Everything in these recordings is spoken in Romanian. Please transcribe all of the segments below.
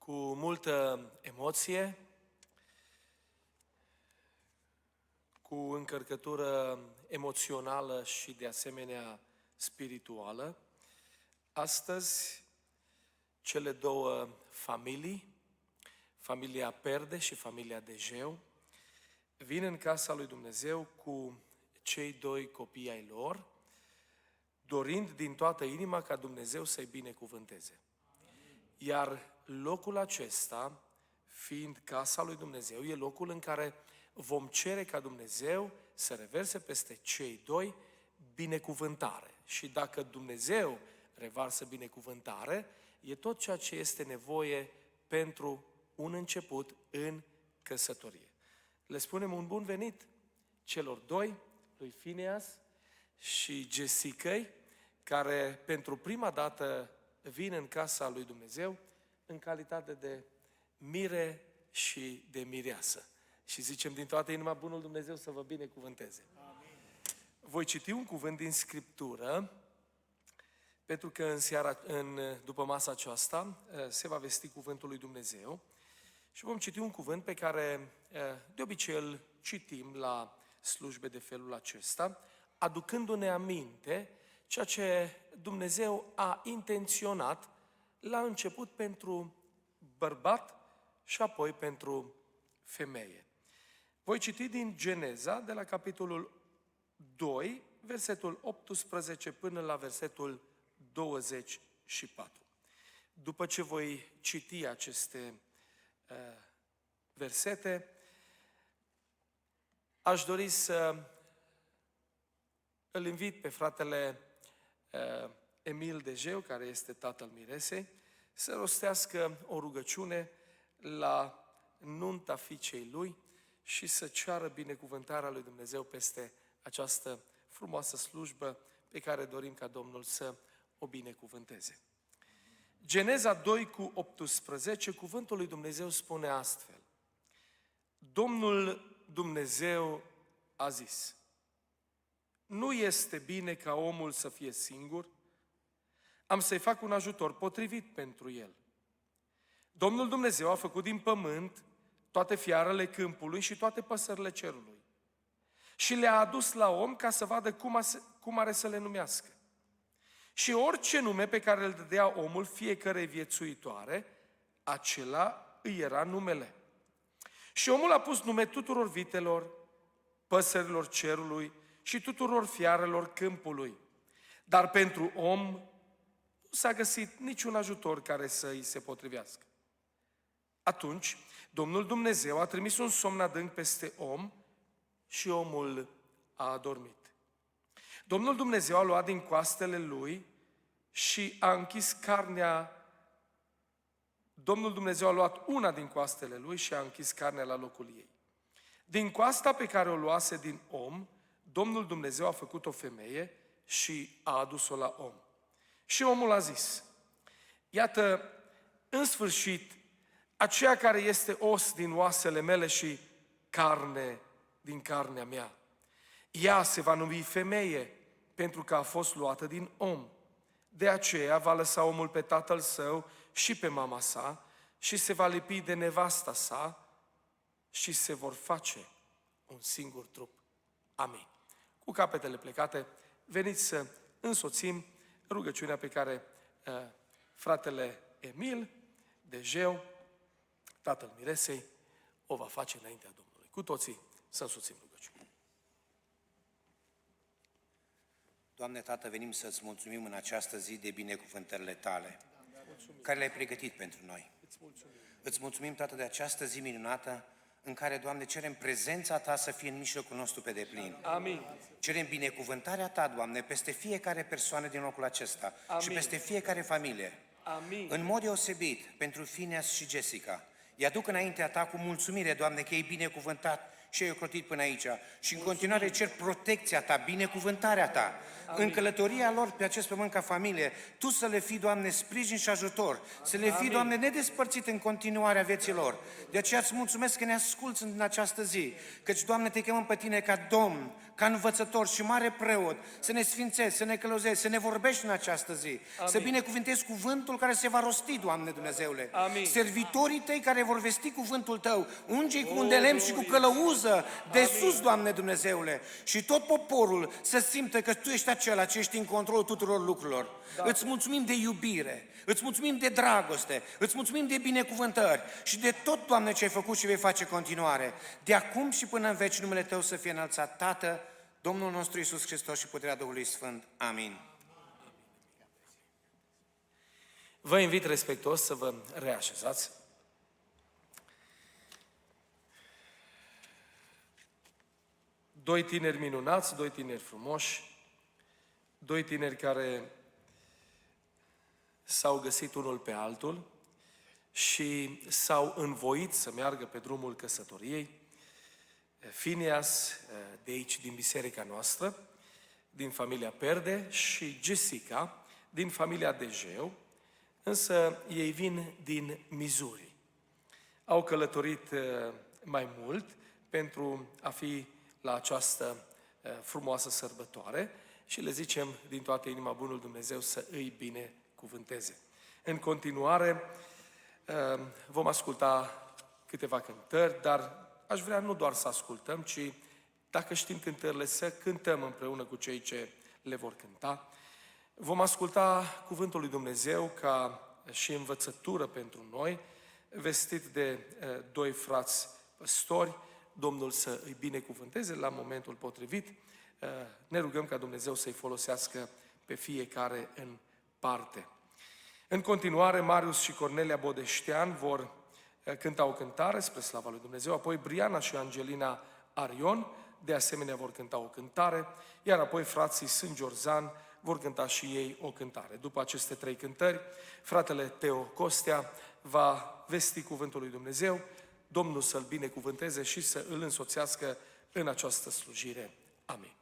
cu multă emoție, cu încărcătură emoțională și de asemenea spirituală. Astăzi, cele două familii, familia Perde și familia Dejeu, vin în casa lui Dumnezeu cu cei doi copii ai lor, dorind din toată inima ca Dumnezeu să-i binecuvânteze. Iar locul acesta, fiind casa lui Dumnezeu, e locul în care vom cere ca Dumnezeu să reverse peste cei doi binecuvântare. Și dacă Dumnezeu revarsă binecuvântare, e tot ceea ce este nevoie pentru un început în căsătorie. Le spunem un bun venit celor doi, lui Phineas și Jessicăi, care pentru prima dată vin în casa lui Dumnezeu în calitate de mire și de mireasă. Și zicem din toată inima, bunul Dumnezeu să vă binecuvânteze. Amin. Voi citi un cuvânt din Scriptură, pentru că după masa aceasta se va vesti cuvântul lui Dumnezeu și vom citi un cuvânt pe care de obicei îl citim la slujbe de felul acesta, aducându-ne aminte ceea ce Dumnezeu a intenționat la început pentru bărbat și apoi pentru femeie. Voi citi din Geneza, de la capitolul 2, versetul 18 până la versetul 24. După ce voi citi aceste versete, aș dori să îl invit pe fratele Emil Dejeu, care este tatăl miresei, să rostească o rugăciune la nunta fiicei lui și să ceară binecuvântarea lui Dumnezeu peste această frumoasă slujbă pe care dorim ca Domnul să o binecuvânteze. Geneza 2 cu 18, cuvântul lui Dumnezeu spune astfel: Domnul Dumnezeu a zis: nu este bine ca omul să fie singur, am să-i fac un ajutor potrivit pentru el. Domnul Dumnezeu a făcut din pământ toate fiarele câmpului și toate păsările cerului și le-a adus la om ca să vadă cum are să le numească. Și orice nume pe care îl dădea omul fiecărei viețuitoare, acela îi era numele. Și omul a pus nume tuturor vitelor, păsărilor cerului și tuturor fiarelor câmpului. Dar pentru om nu s-a găsit niciun ajutor care să îi se potrivească. Atunci, Domnul Dumnezeu a trimis un somn adânc peste om și omul a adormit. Domnul Dumnezeu a luat din coastele lui și a închis carnea. Domnul Dumnezeu a luat una din coastele lui și a închis carnea la locul ei. Din coasta pe care o luase din om, Domnul Dumnezeu a făcut o femeie și a adus-o la om. Și omul a zis: iată, în sfârșit, aceea care este os din oasele mele și carne din carnea mea. Ea se va numi femeie, pentru că a fost luată din om. De aceea va lăsa omul pe tatăl său și pe mama sa și se va lipi de nevasta sa și se vor face un singur trup. Amin. Cu capetele plecate, veniți să însoțim rugăciunea pe care fratele Emil Dejeu, tatăl miresei, o va face înaintea Domnului. Cu toții să însoțim rugăciunea. Doamne Tată, venim să-ți mulțumim în această zi de binecuvântările Tale, care le-ai pregătit pentru noi. Îți mulțumim, Tată, de această zi minunată în care, Doamne, cerem prezența Ta să fie în mijlocul nostru pe deplin. Amin. Cerem binecuvântarea Ta, Doamne, peste fiecare persoană din locul acesta. Amin. Și peste fiecare familie. Amin. În mod deosebit, pentru Phineas și Jessica, îi aduc înaintea Ta cu mulțumire, Doamne, că ei binecuvântat și ai ocrotit până aici. Și în continuare cer protecția Ta, binecuvântarea Ta, în călătoria lor pe acest pământ ca familie, Tu să le fii, Doamne, sprijin și ajutor, să le fii, Doamne, nedespărțit în continuarea vieții lor. De aceea îți mulțumesc că ne asculți în această zi, căci, Doamne, Te chemăm pe Tine ca Domn, ca învățător și mare preot, să ne sfințești, să ne călăuzești, să ne vorbești în această zi, să binecuvântezi cuvântul care se va rosti, Doamne Dumnezeule. Servitorii Tăi care vor vesti cuvântul Tău, unge-i cu un de lemn și cu călăuză de sus, Doamne Dumnezeule, și tot poporul să simtă că Tu ești acela ce ești în controlul tuturor lucrurilor. Îți mulțumim de iubire, îți mulțumim de dragoste, îți mulțumim de binecuvântări și de tot, Doamne, ce ai făcut și vei face în continuare. De acum și până în veci numele Tău să fie înălțat, Tată, Domnul nostru Iisus Hristos și puterea Duhului Sfânt. Amin. Vă invit respectuos să vă reașezați. Doi tineri minunați, doi tineri frumoși, doi tineri care s-au găsit unul pe altul și s-au învoit să meargă pe drumul căsătoriei. Phineas, de aici, din biserica noastră, din familia Perde, și Jessica, din familia Dejeu, însă ei vin din Missouri. Au călătorit mai mult pentru a fi la această frumoasă sărbătoare și le zicem din toată inima Bunul Dumnezeu să îi binecuvânteze. În continuare vom asculta câteva cântări, dar aș vrea nu doar să ascultăm, ci dacă știm cântările, să cântăm împreună cu cei ce le vor cânta. Vom asculta cuvântul lui Dumnezeu ca și învățătură pentru noi, vestit de doi frați păstori. Domnul să îi binecuvânteze la momentul potrivit. Ne rugăm ca Dumnezeu să-i folosească pe fiecare în parte. În continuare, Marius și Cornelia Bodeștean vor cânta o cântare spre slava lui Dumnezeu, apoi Briana și Angelina Arion de asemenea vor cânta o cântare, iar apoi frații Sângeorzan vor cânta și ei o cântare. După aceste trei cântări, fratele Teo Costea va vesti cuvântul lui Dumnezeu, Domnul să-l binecuvânteze și să îl însoțească în această slujire. Amin.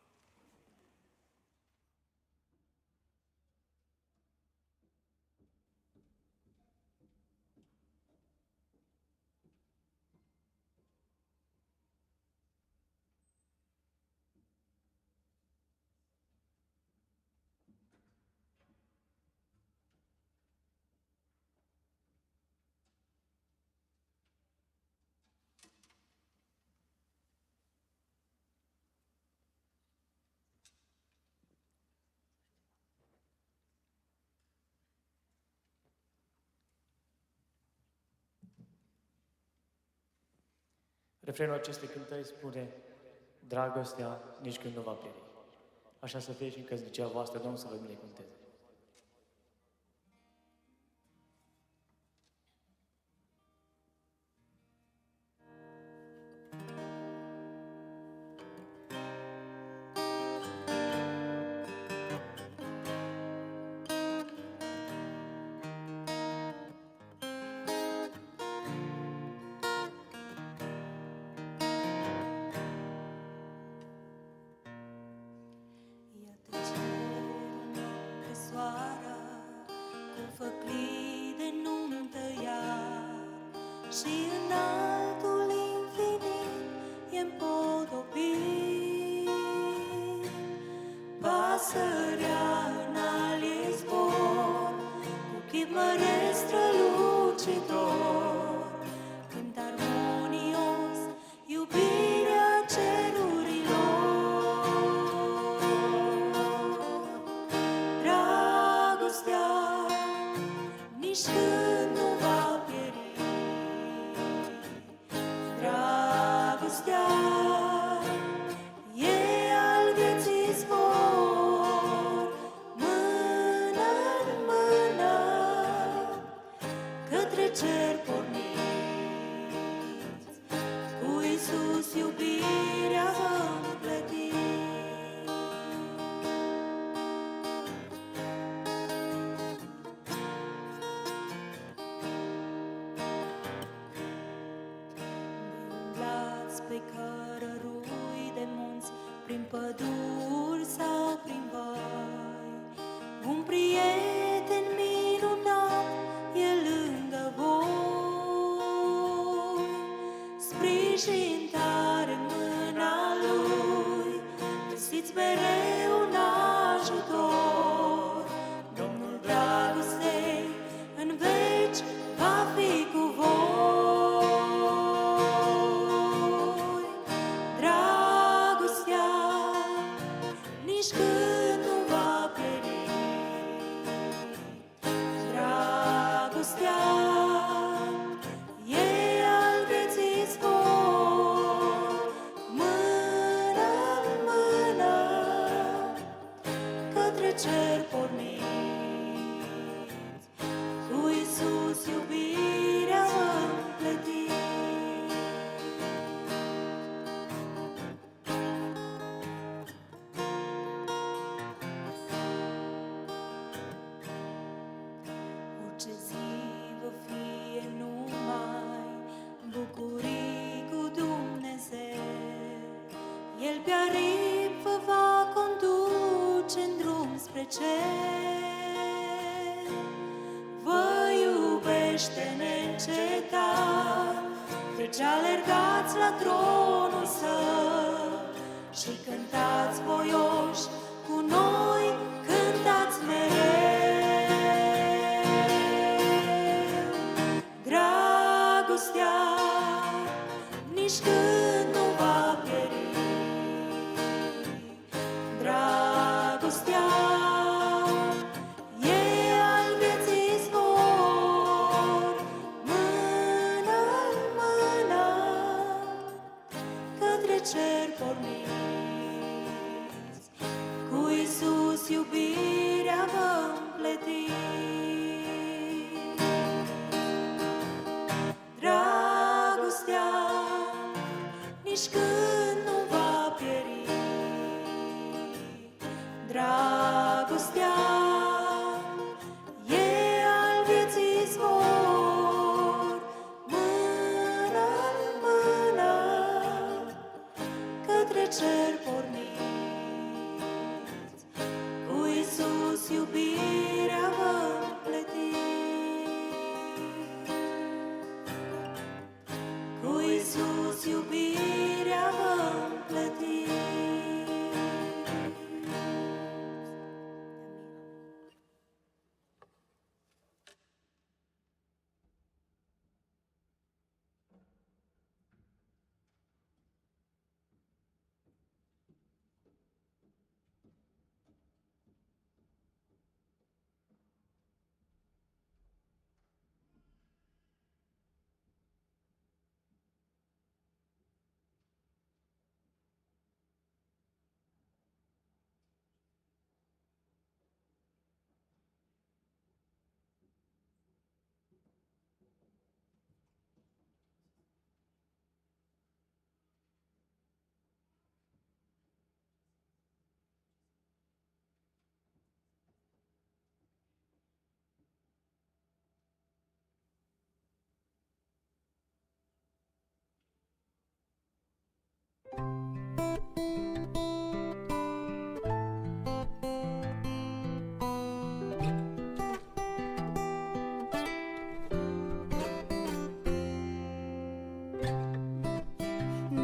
Refrenul acestei cântări spune: dragostea nici când nu va pieri. Așa să fie și în căsnicia voastră, Domnul să vă binecuvânteze. Și în altul infinit e împodobit. Pasărea în al izvor, cu chip măresc strălucitor, cânt armonios iubirea cerurilor. Dragostea nici când nu va pieri. Dragostea e al vieții zbor, mână-n mână, către cer porniți, cu Iisus iubirea vă împletiți. Pe care păduri sau prin vai. Un prieten minunat e lângă voi, sprijin tare în mâna lui, găsiți mereu un ajutor. Domnul dragostei în veci va fi cu voi. Dragostea nici când nu va pieri. Dragostea e al vieții zbor, mână în mână către cer porniți, cu Iisus iubirea vă împletiți. Orice zi vă fie numai bucurii cu Dumnezeu, El pe aripi vă va conduce în drum spre cer. Vă iubește neîncetat, deci alergați la tronul Său și cântați voioși cu noi, cântați mereu. Dragostea nici când nu va pieri. Dragostea e al vieții zbor, mână în mână către cer porniți, cu Iisus iubirea vă împletiți. Dragostea nici când nu va pieri. Dragostea e al vieții zbor, mână în mână către cer porniți, cu Iisus iubirea vă împletiți. Cu Iisus iubirea vă împletiți.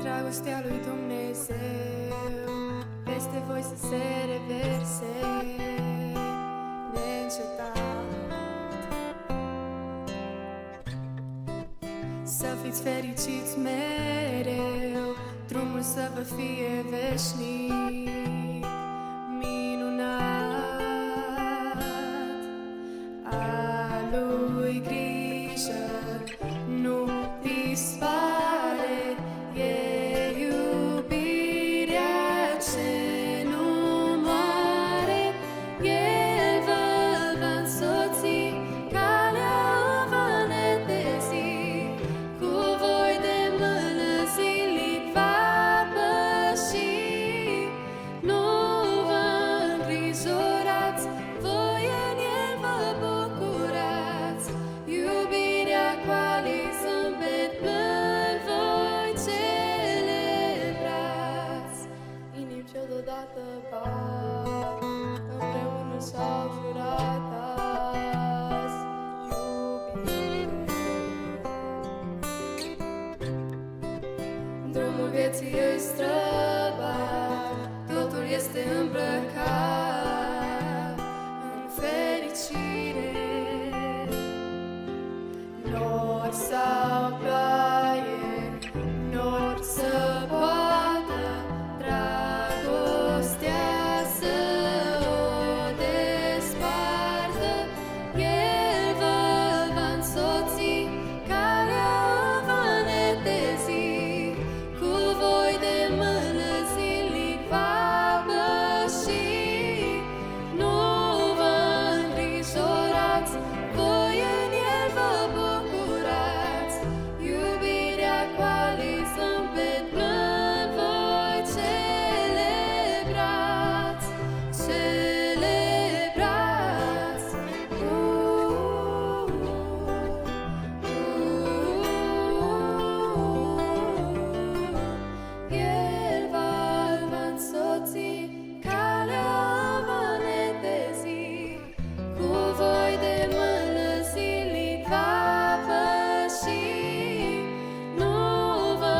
Dragostea lui Dumnezeu peste voi să se reverse neîncetat. Să fiți fericiți mereu, drumul să vă fie veșnic, minunat. A lui grijă nu dispare, e iubirea ce nu moare. El vă va însoți, calea o va netezi, cu voi de mână zilnic va păși. Nu sau ploaie, nor să poată dragostea să o despartă. El vă va însoți, calea o va netezi, cu voi de mână zilnic va păși. Nu vă îngrijorați, voi în el vă bucurați, iubirea cu alii zâmbet plâng voi celebrați, celebrați. El va însoți, calea o va netezi, cu voi de mână zilnic va păși. Nu vă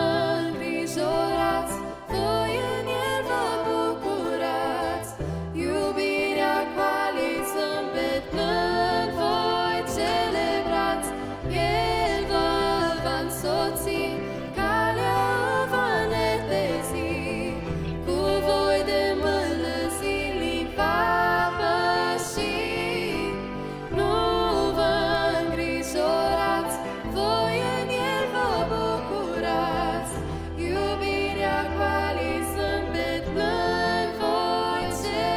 îngrijorați, voi în el vă bucurați, iubirea cu alii zâmbet plâng voi celebrați. El vă va însoți, calea o va netezi, cu voi de mână zilnic va păși. Nu vă îngrijorați, voi în el vă bucurați, iubirea cu alii zâmbet plâng voi celebrați.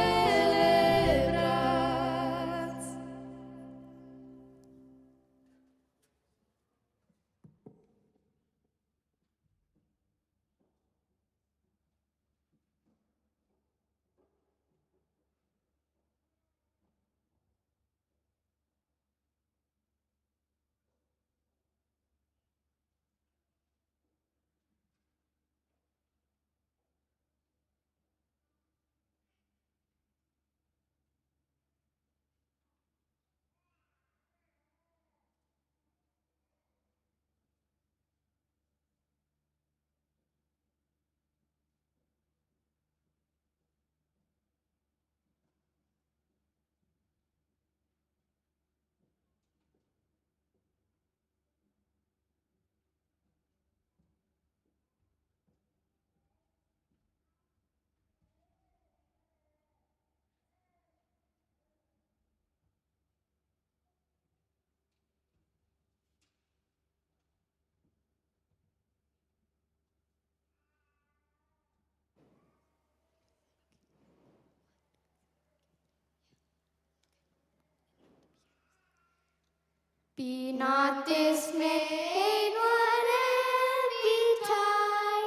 Be not dismayed, whatever betide,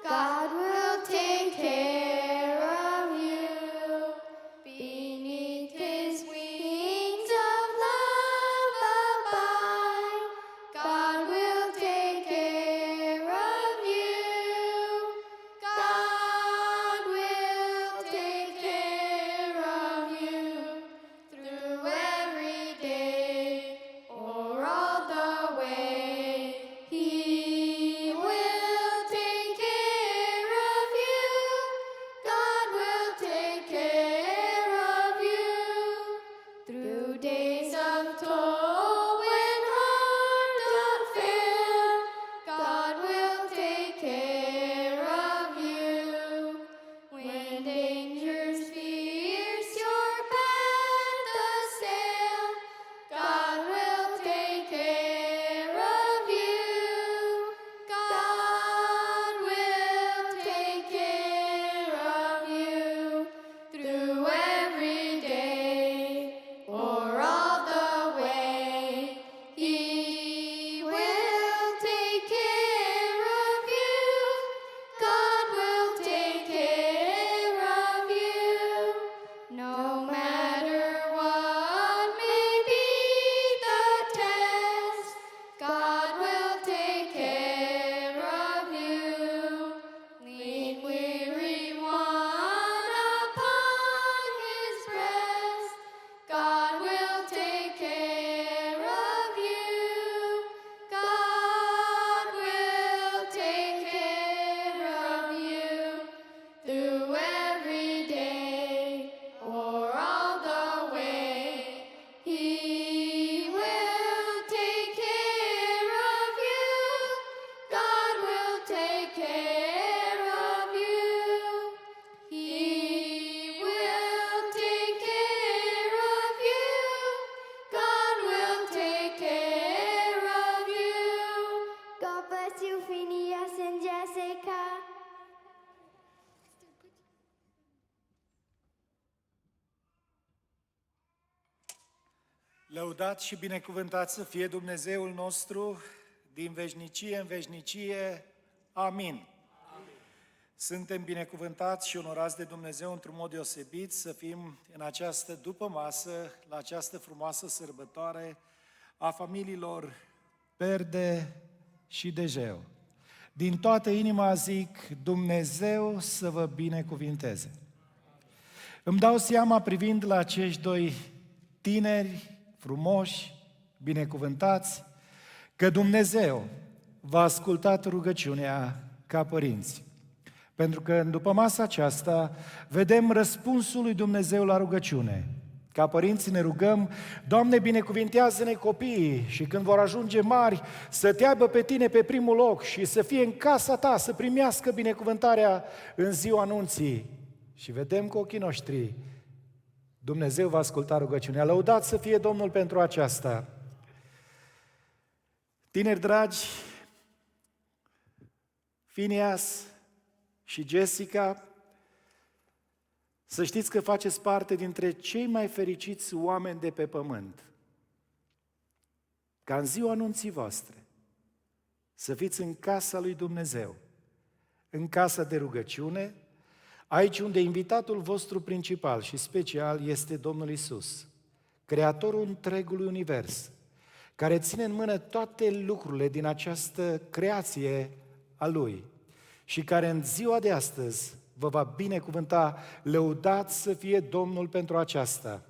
God will take care of you. Beneath His wings of love abide, God will take care of you. God will take care of you through every day or all the way. Lăudat și binecuvântat să fie Dumnezeul nostru din veșnicie în veșnicie. Amin. Suntem binecuvântați și onorați de Dumnezeu într-un mod deosebit să fim în această dupămasă, la această frumoasă sărbătoare a familiilor Perde și Dejeu. Din toată inima zic, Dumnezeu să vă binecuvinteze. Îmi dau seama privind la acești doi tineri frumoși, binecuvântați, că Dumnezeu v-a ascultat rugăciunea ca părinți. Pentru că în dupămasa aceasta vedem răspunsul lui Dumnezeu la rugăciune. Ca părinți ne rugăm, Doamne, binecuvintează-ne copiii și când vor ajunge mari să te aibă pe tine pe primul loc și să fie în casa ta, să primească binecuvântarea în ziua anunții. Și vedem cu ochii noștri, Dumnezeu va asculta rugăciunea. Lăudat să fie Domnul pentru aceasta. Tineri dragi, Phineas și Jessica, să știți că faceți parte dintre cei mai fericiți oameni de pe pământ. Ca în ziua anunții voastre să fiți în casa lui Dumnezeu, în casa de rugăciune, aici unde invitatul vostru principal și special este Domnul Isus, Creatorul întregului univers, care ține în mână toate lucrurile din această creație a Lui și care în ziua de astăzi vă va binecuvânta. Lăudat să fie Domnul pentru aceasta.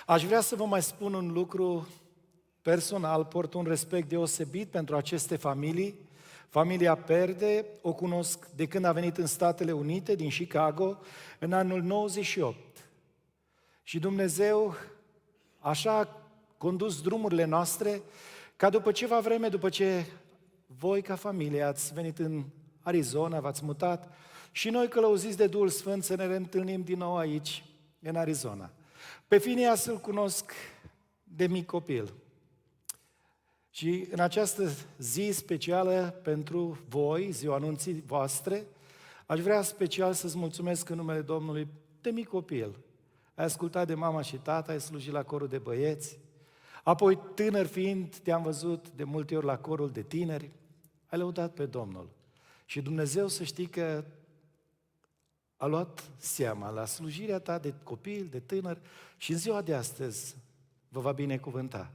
Aș vrea să vă mai spun un lucru personal, port un respect deosebit pentru aceste familii. Familia Perde o cunosc de când a venit în Statele Unite, din Chicago, în anul 98. Și Dumnezeu așa a condus drumurile noastre, ca după ceva vreme, după ce voi ca familie ați venit în Arizona, v-ați mutat, și noi călăuziți de Duhul Sfânt să ne reîntâlnim din nou aici, în Arizona. Pe Phineas îl cunosc de mic copil. Și în această zi specială pentru voi, ziua anunții voastre, aș vrea special să-ți mulțumesc în numele Domnului de mic copil. Ai ascultat de mama și tata, ai slujit la corul de băieți, apoi tânăr fiind, te-am văzut de multe ori la corul de tineri, ai lăudat pe Domnul. Și Dumnezeu să știi că a luat seama la slujirea ta de copil, de tânăr și în ziua de astăzi vă va binecuvânta.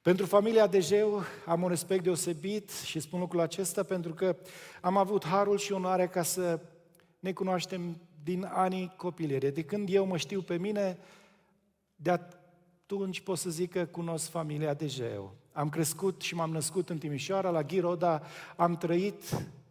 Pentru familia Dejeu am un respect deosebit și spun lucrul acesta pentru că am avut harul și onoarea ca să ne cunoaștem din anii copilărie. De când eu mă știu pe mine, de atunci pot să zic că cunosc familia Dejeu. Am crescut și m-am născut în Timișoara, la Ghiroda, am trăit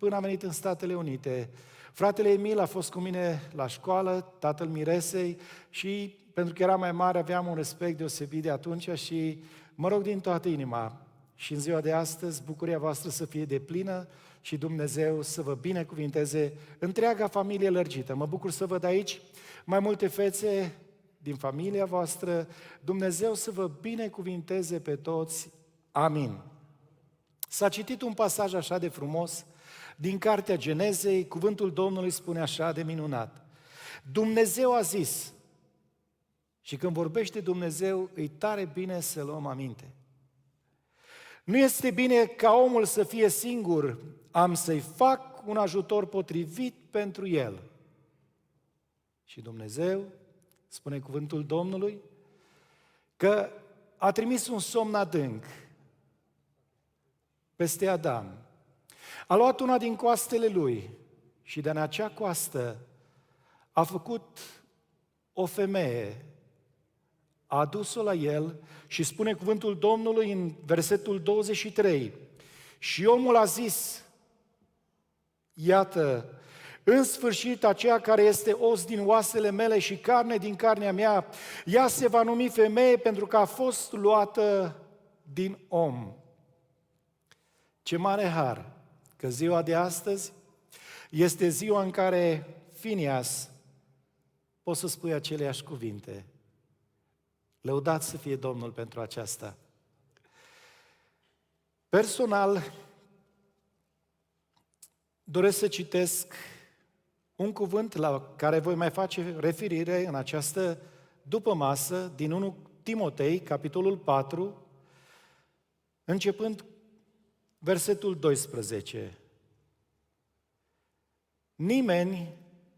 până am venit în Statele Unite. Fratele Emil a fost cu mine la școală, tatăl Miresei, și pentru că era mai mare aveam un respect deosebit de atunci și mă rog din toată inima și în ziua de astăzi bucuria voastră să fie deplină și Dumnezeu să vă binecuvinteze întreaga familie lărgită. Mă bucur să văd aici mai multe fețe din familia voastră. Dumnezeu să vă binecuvinteze pe toți. Amin. S-a citit un pasaj așa de frumos din Cartea Genezei, cuvântul Domnului spune așa de minunat. Dumnezeu a zis, și când vorbește Dumnezeu, e tare bine să luăm aminte. Nu este bine ca omul să fie singur, am să-i fac un ajutor potrivit pentru el. Și Dumnezeu, spune cuvântul Domnului, că a trimis un somn adânc peste Adam. A luat una din coastele lui și din acea coastă a făcut o femeie, a adus-o la el și spune cuvântul Domnului în versetul 23. Și omul a zis, iată, în sfârșit aceea care este os din oasele mele și carne din carnea mea, ea se va numi femeie pentru că a fost luată din om. Ce mare har că ziua de astăzi este ziua în care Phineas poți să spui aceleași cuvinte. Lăudat să fie Domnul pentru aceasta. Personal, doresc să citesc un cuvânt la care voi mai face referire în această dupămasă din 1 Timotei, capitolul 4, începând versetul 12. Nimeni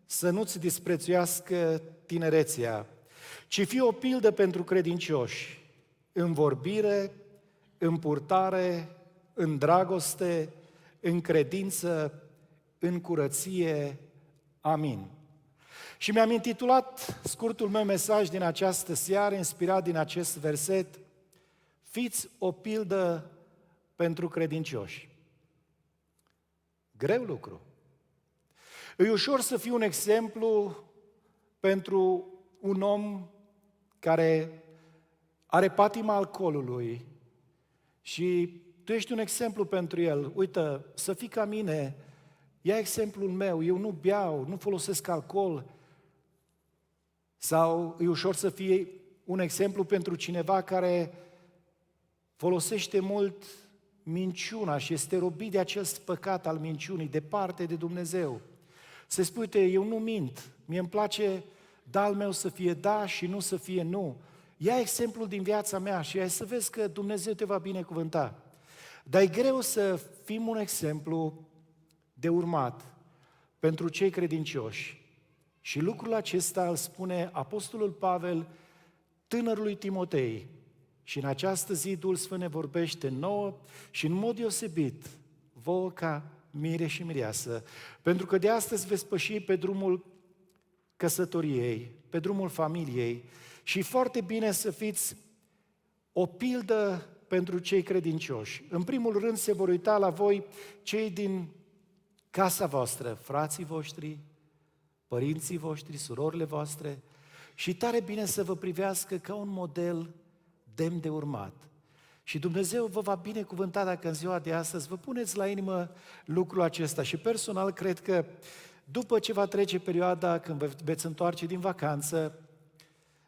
să nu-ți disprețuiască tinerețea, ci fii o pildă pentru credincioși, în vorbire, în purtare, în dragoste, în credință, în curăție. Amin. Și mi-am intitulat scurtul meu mesaj din această seară, inspirat din acest verset, fiți o pildă pentru credincioși. Greu lucru. E ușor să fii un exemplu pentru un om care are patima alcoolului și tu ești un exemplu pentru el. Uită, să fii ca mine, ia exemplul meu, eu nu beau, nu folosesc alcool. Sau e ușor să fie un exemplu pentru cineva care folosește mult minciuna și este robit de acest păcat al minciunii, departe de Dumnezeu. Să spui, uite, eu nu mint, mie îmi place da al meu să fie da și nu să fie nu. Ia exemplul din viața mea și ai să vezi că Dumnezeu te va binecuvânta. Dar e greu să fim un exemplu de urmat pentru cei credincioși. Și lucrul acesta îl spune Apostolul Pavel tânărului Timotei. Și în această zi Duhul Sfânt ne vorbește nouă și în mod deosebit vouă ca mire și mireasă. Pentru că de astăzi veți păși pe drumul căsătoriei, pe drumul familiei și e foarte bine să fiți o pildă pentru cei credincioși. În primul rând se vor uita la voi cei din casa voastră, frații voștri, părinții voștri, surorile voastre și tare bine să vă privească ca un model demn de urmat. Și Dumnezeu vă va binecuvânta dacă în ziua de astăzi vă puneți la inimă lucrul acesta. Și personal cred că după ce va trece perioada când vă veți întoarce din vacanță,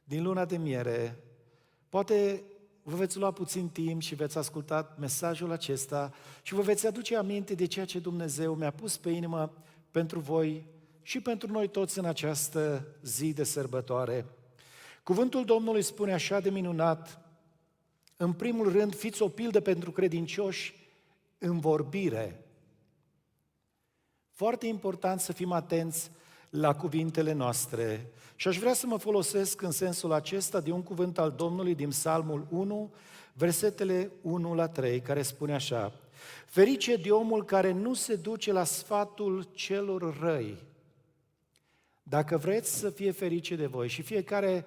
din luna de miere, poate vă veți lua puțin timp și veți asculta mesajul acesta și vă veți aduce aminte de ceea ce Dumnezeu mi-a pus pe inimă pentru voi și pentru noi toți în această zi de sărbătoare. Cuvântul Domnului spune așa de minunat: în primul rând, fiți o pildă pentru credincioși în vorbire. Foarte important să fim atenți la cuvintele noastre. Și aș vrea să mă folosesc în sensul acesta de un cuvânt al Domnului din Psalmul 1, versetele 1 la 3, care spune așa: ferice de omul care nu se duce la sfatul celor răi. Dacă vreți să fie ferice de voi și fiecare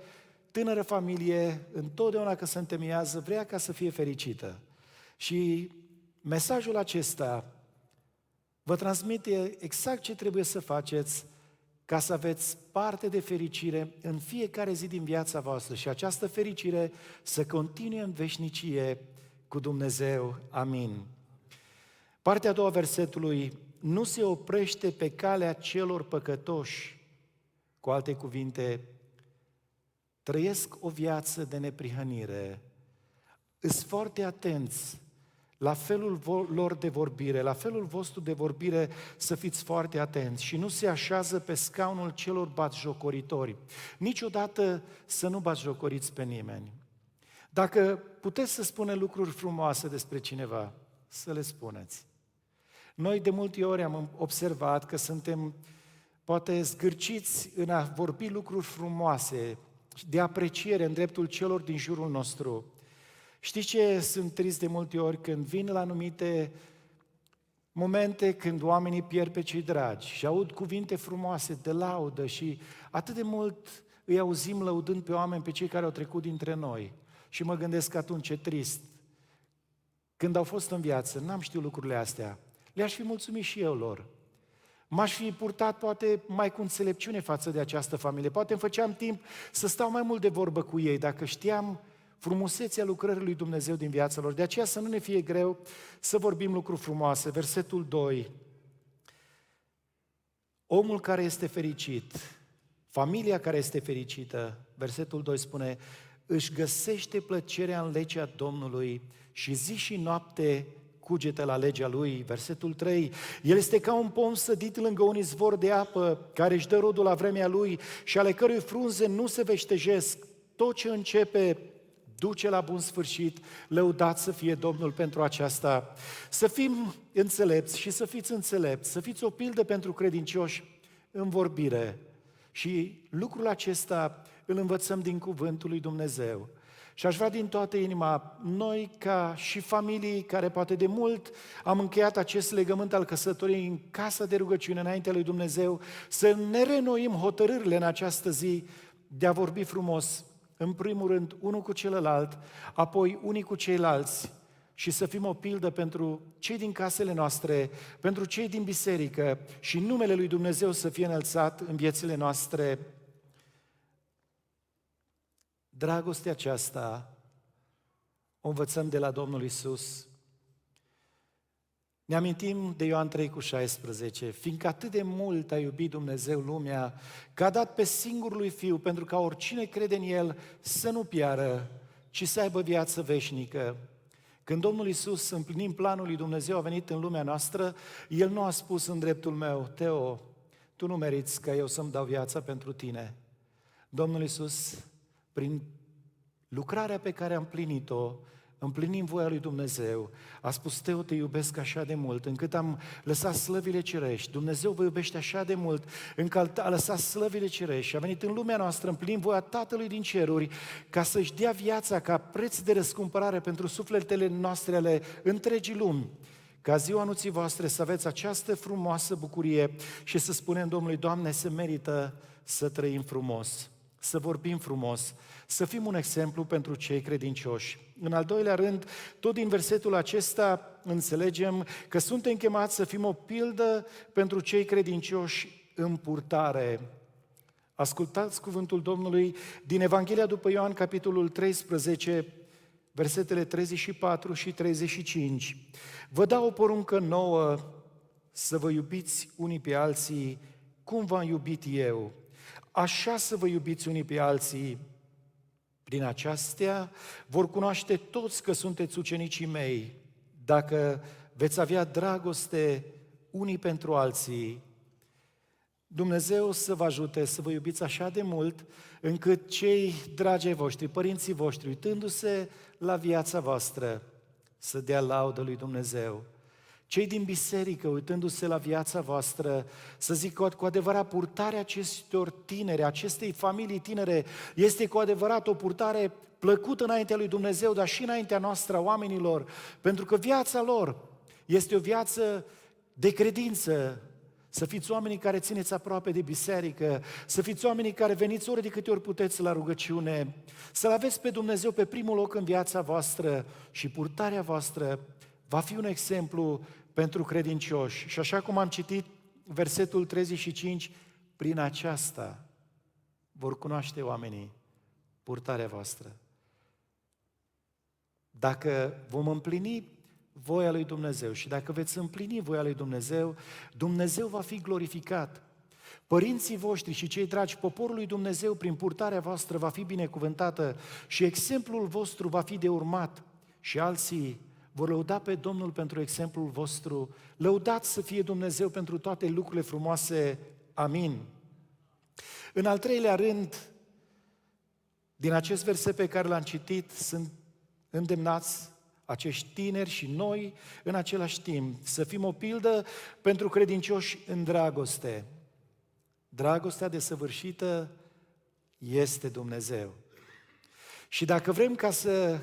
tânără familie, întotdeauna că se întemeiază, vrea ca să fie fericită. Și mesajul acesta vă transmite exact ce trebuie să faceți ca să aveți parte de fericire în fiecare zi din viața voastră și această fericire să continue în veșnicie cu Dumnezeu. Amin. Partea a doua versetului: nu se oprește pe calea celor păcătoși. Cu alte cuvinte, trăiesc o viață de neprihănire. Îs foarte atenți la felul lor de vorbire, la felul vostru de vorbire să fiți foarte atenți și nu se așează pe scaunul celor batjocoritori. Niciodată să nu batjocoriți pe nimeni. Dacă puteți să spuneți lucruri frumoase despre cineva, să le spuneți. Noi de multe ori am observat că suntem poate zgârciți în a vorbi lucruri frumoase, de apreciere în dreptul celor din jurul nostru. Știți ce sunt trist de multe ori? Când vin la anumite momente când oamenii pierd pe cei dragi și aud cuvinte frumoase de laudă și atât de mult îi auzim lăudând pe oameni, pe cei care au trecut dintre noi. Și mă gândesc atunci, ce trist. Când au fost în viață, n-am știut lucrurile astea. Le-aș fi mulțumit și eu lor. M-aș fi purtat poate mai cu înțelepciune față de această familie. Poate îmi făceam timp să stau mai mult de vorbă cu ei, dacă știam frumusețea lucrării lui Dumnezeu din viața lor. De aceea să nu ne fie greu să vorbim lucruri frumoase. Versetul 2. Omul care este fericit, familia care este fericită, versetul 2 spune, își găsește plăcerea în legea Domnului și zi și noapte cugetă la legea lui. Versetul 3, el este ca un pom sădit lângă un izvor de apă, care își dă rodul la vremea lui și ale cărui frunze nu se veștejesc. Tot ce începe duce la bun sfârșit. Lăudat să fie Domnul pentru aceasta. Să fim înțelepți și să fiți înțelepți, să fiți o pildă pentru credincioși în vorbire. Și lucrul acesta îl învățăm din cuvântul lui Dumnezeu. Și aș vrea din toată inima, noi ca și familii care poate de mult am încheiat acest legământ al căsătoriei în casa de rugăciune înaintea lui Dumnezeu, să ne reînnoim hotărârile în această zi de a vorbi frumos, în primul rând unul cu celălalt, apoi unii cu ceilalți, și să fim o pildă pentru cei din casele noastre, pentru cei din biserică și numele lui Dumnezeu să fie înălțat în viețile noastre. Dragostea aceasta o învățăm de la Domnul Iisus. Ne amintim de Ioan 3,16, fiindcă atât de mult a iubit Dumnezeu lumea, că a dat pe singurul lui Fiu, pentru ca oricine crede în El să nu piară, ci să aibă viață veșnică. Când Domnul Iisus, împlinind planul lui Dumnezeu, a venit în lumea noastră, El nu a spus în dreptul meu: Teo, tu nu meriți ca eu să-mi dau viața pentru tine. Domnul Iisus, prin lucrarea pe care am plinit-o, împlinim voia lui Dumnezeu, a spus: Teo, te iubesc așa de mult, încât am lăsat slăvile cerești. Dumnezeu vă iubește așa de mult, încât a lăsat slăvile cerești și a venit în lumea noastră, împlinim voia Tatălui din ceruri, ca să-și dea viața ca preț de răscumpărare pentru sufletele noastre ale întregii lumi. Ca ziua anunții voastre să aveți această frumoasă bucurie și să spunem Domnului: Doamne, se merită să trăim frumos, să vorbim frumos, să fim un exemplu pentru cei credincioși. În al doilea rând, tot din versetul acesta înțelegem că suntem chemați să fim o pildă pentru cei credincioși în purtare. Ascultați cuvântul Domnului din Evanghelia după Ioan, capitolul 13, versetele 34 și 35. Vă dau o poruncă nouă, să vă iubiți unii pe alții cum v-am iubit eu. Așa să vă iubiți unii pe alții. Prin aceastea vor cunoaște toți că sunteți ucenicii mei, dacă veți avea dragoste unii pentru alții. Dumnezeu să vă ajute să vă iubiți așa de mult, încât cei dragi ai voștri, părinții voștri, uitându-se la viața voastră, să dea laudă lui Dumnezeu. Cei din biserică, uitându-se la viața voastră, să zică cu adevărat, purtarea acestor tineri, acestei familii tinere, este cu adevărat o purtare plăcută înaintea lui Dumnezeu, dar și înaintea noastră a oamenilor, pentru că viața lor este o viață de credință. Să fiți oamenii care țineți aproape de biserică, să fiți oamenii care veniți ori de câte ori puteți la rugăciune, să-L aveți pe Dumnezeu pe primul loc în viața voastră și purtarea voastră va fi un exemplu pentru credincioși. Și așa cum am citit versetul 35, prin aceasta vor cunoaște oamenii purtarea voastră. Dacă vom împlini voia lui Dumnezeu și dacă veți împlini voia lui Dumnezeu, Dumnezeu va fi glorificat. Părinții voștri și cei dragi, poporul lui Dumnezeu, prin purtarea voastră va fi binecuvântată și exemplul vostru va fi de urmat și alții vor lăuda pe Domnul pentru exemplul vostru. Lăudați să fie Dumnezeu pentru toate lucrurile frumoase. Amin. În al treilea rând, din acest verset pe care l-am citit, sunt îndemnați acești tineri și noi în același timp să fim o pildă pentru credincioși în dragoste. Dragostea desăvârșită este Dumnezeu. Și dacă vrem ca să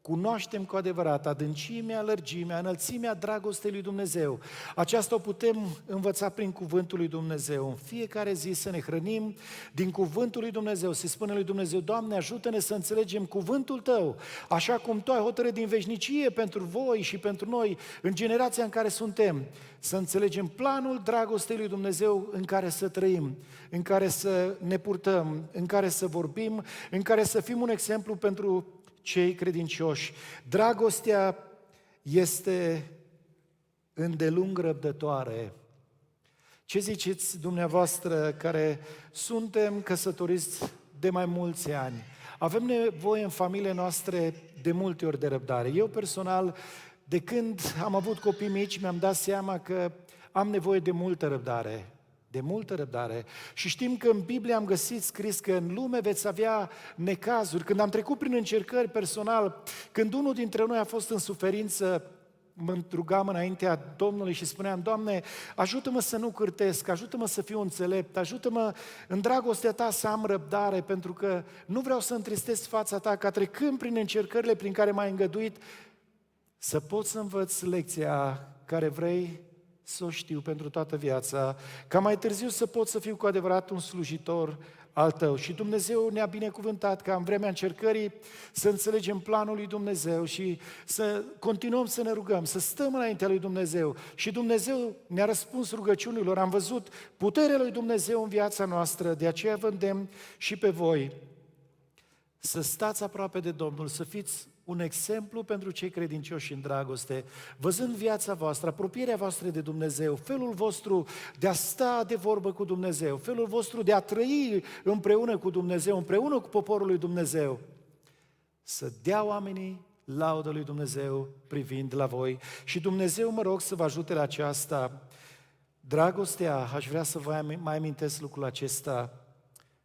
cunoaștem cu adevărat adâncimea, lărgimea, înălțimea dragostei lui Dumnezeu, aceasta o putem învăța prin cuvântul lui Dumnezeu. În fiecare zi să ne hrănim din cuvântul lui Dumnezeu, să spunem lui Dumnezeu: Doamne, ajută-ne să înțelegem cuvântul Tău, așa cum Tu ai hotărât din veșnicie pentru voi și pentru noi, în generația în care suntem, să înțelegem planul dragostei lui Dumnezeu în care să trăim, în care să ne purtăm, în care să vorbim, în care să fim un exemplu pentru cei credincioși. Dragostea este îndelung răbdătoare. Ce ziceți dumneavoastră care suntem căsătoriți de mai mulți ani? Avem nevoie în familiile noastre de multe ori de răbdare. Eu personal, de când am avut copii mici, mi-am dat seama că am nevoie de multă răbdare. de multă răbdare. Și știm că în Biblie am găsit scris că în lume veți avea necazuri. Când am trecut prin încercări personal, când unul dintre noi a fost în suferință, mă rugam înaintea Domnului și spuneam: Doamne, ajută-mă să nu cârtesc, ajută-mă să fiu înțelept, ajută-mă în dragostea Ta să am răbdare, pentru că nu vreau să întristez fața Ta, ca trecând prin încercările prin care m-ai îngăduit, să pot să învăț lecția care vrei să o știu pentru toată viața, ca mai târziu să pot să fiu cu adevărat un slujitor al Tău. Și Dumnezeu ne-a binecuvântat ca în vremea încercării să înțelegem planul lui Dumnezeu și să continuăm să ne rugăm, să stăm înaintea lui Dumnezeu. Și Dumnezeu ne-a răspuns rugăciunilor, am văzut puterea lui Dumnezeu în viața noastră, de aceea vă îndemn și pe voi să stați aproape de Domnul, să fiți un exemplu pentru cei credincioși în dragoste, văzând viața voastră, apropierea voastră de Dumnezeu, felul vostru de a sta de vorbă cu Dumnezeu, felul vostru de a trăi împreună cu Dumnezeu, împreună cu poporul lui Dumnezeu, să dea oamenii laudă lui Dumnezeu privind la voi. Și Dumnezeu, mă rog, să vă ajute la aceasta. Dragostea, aș vrea să vă mai amintesc lucrul acesta,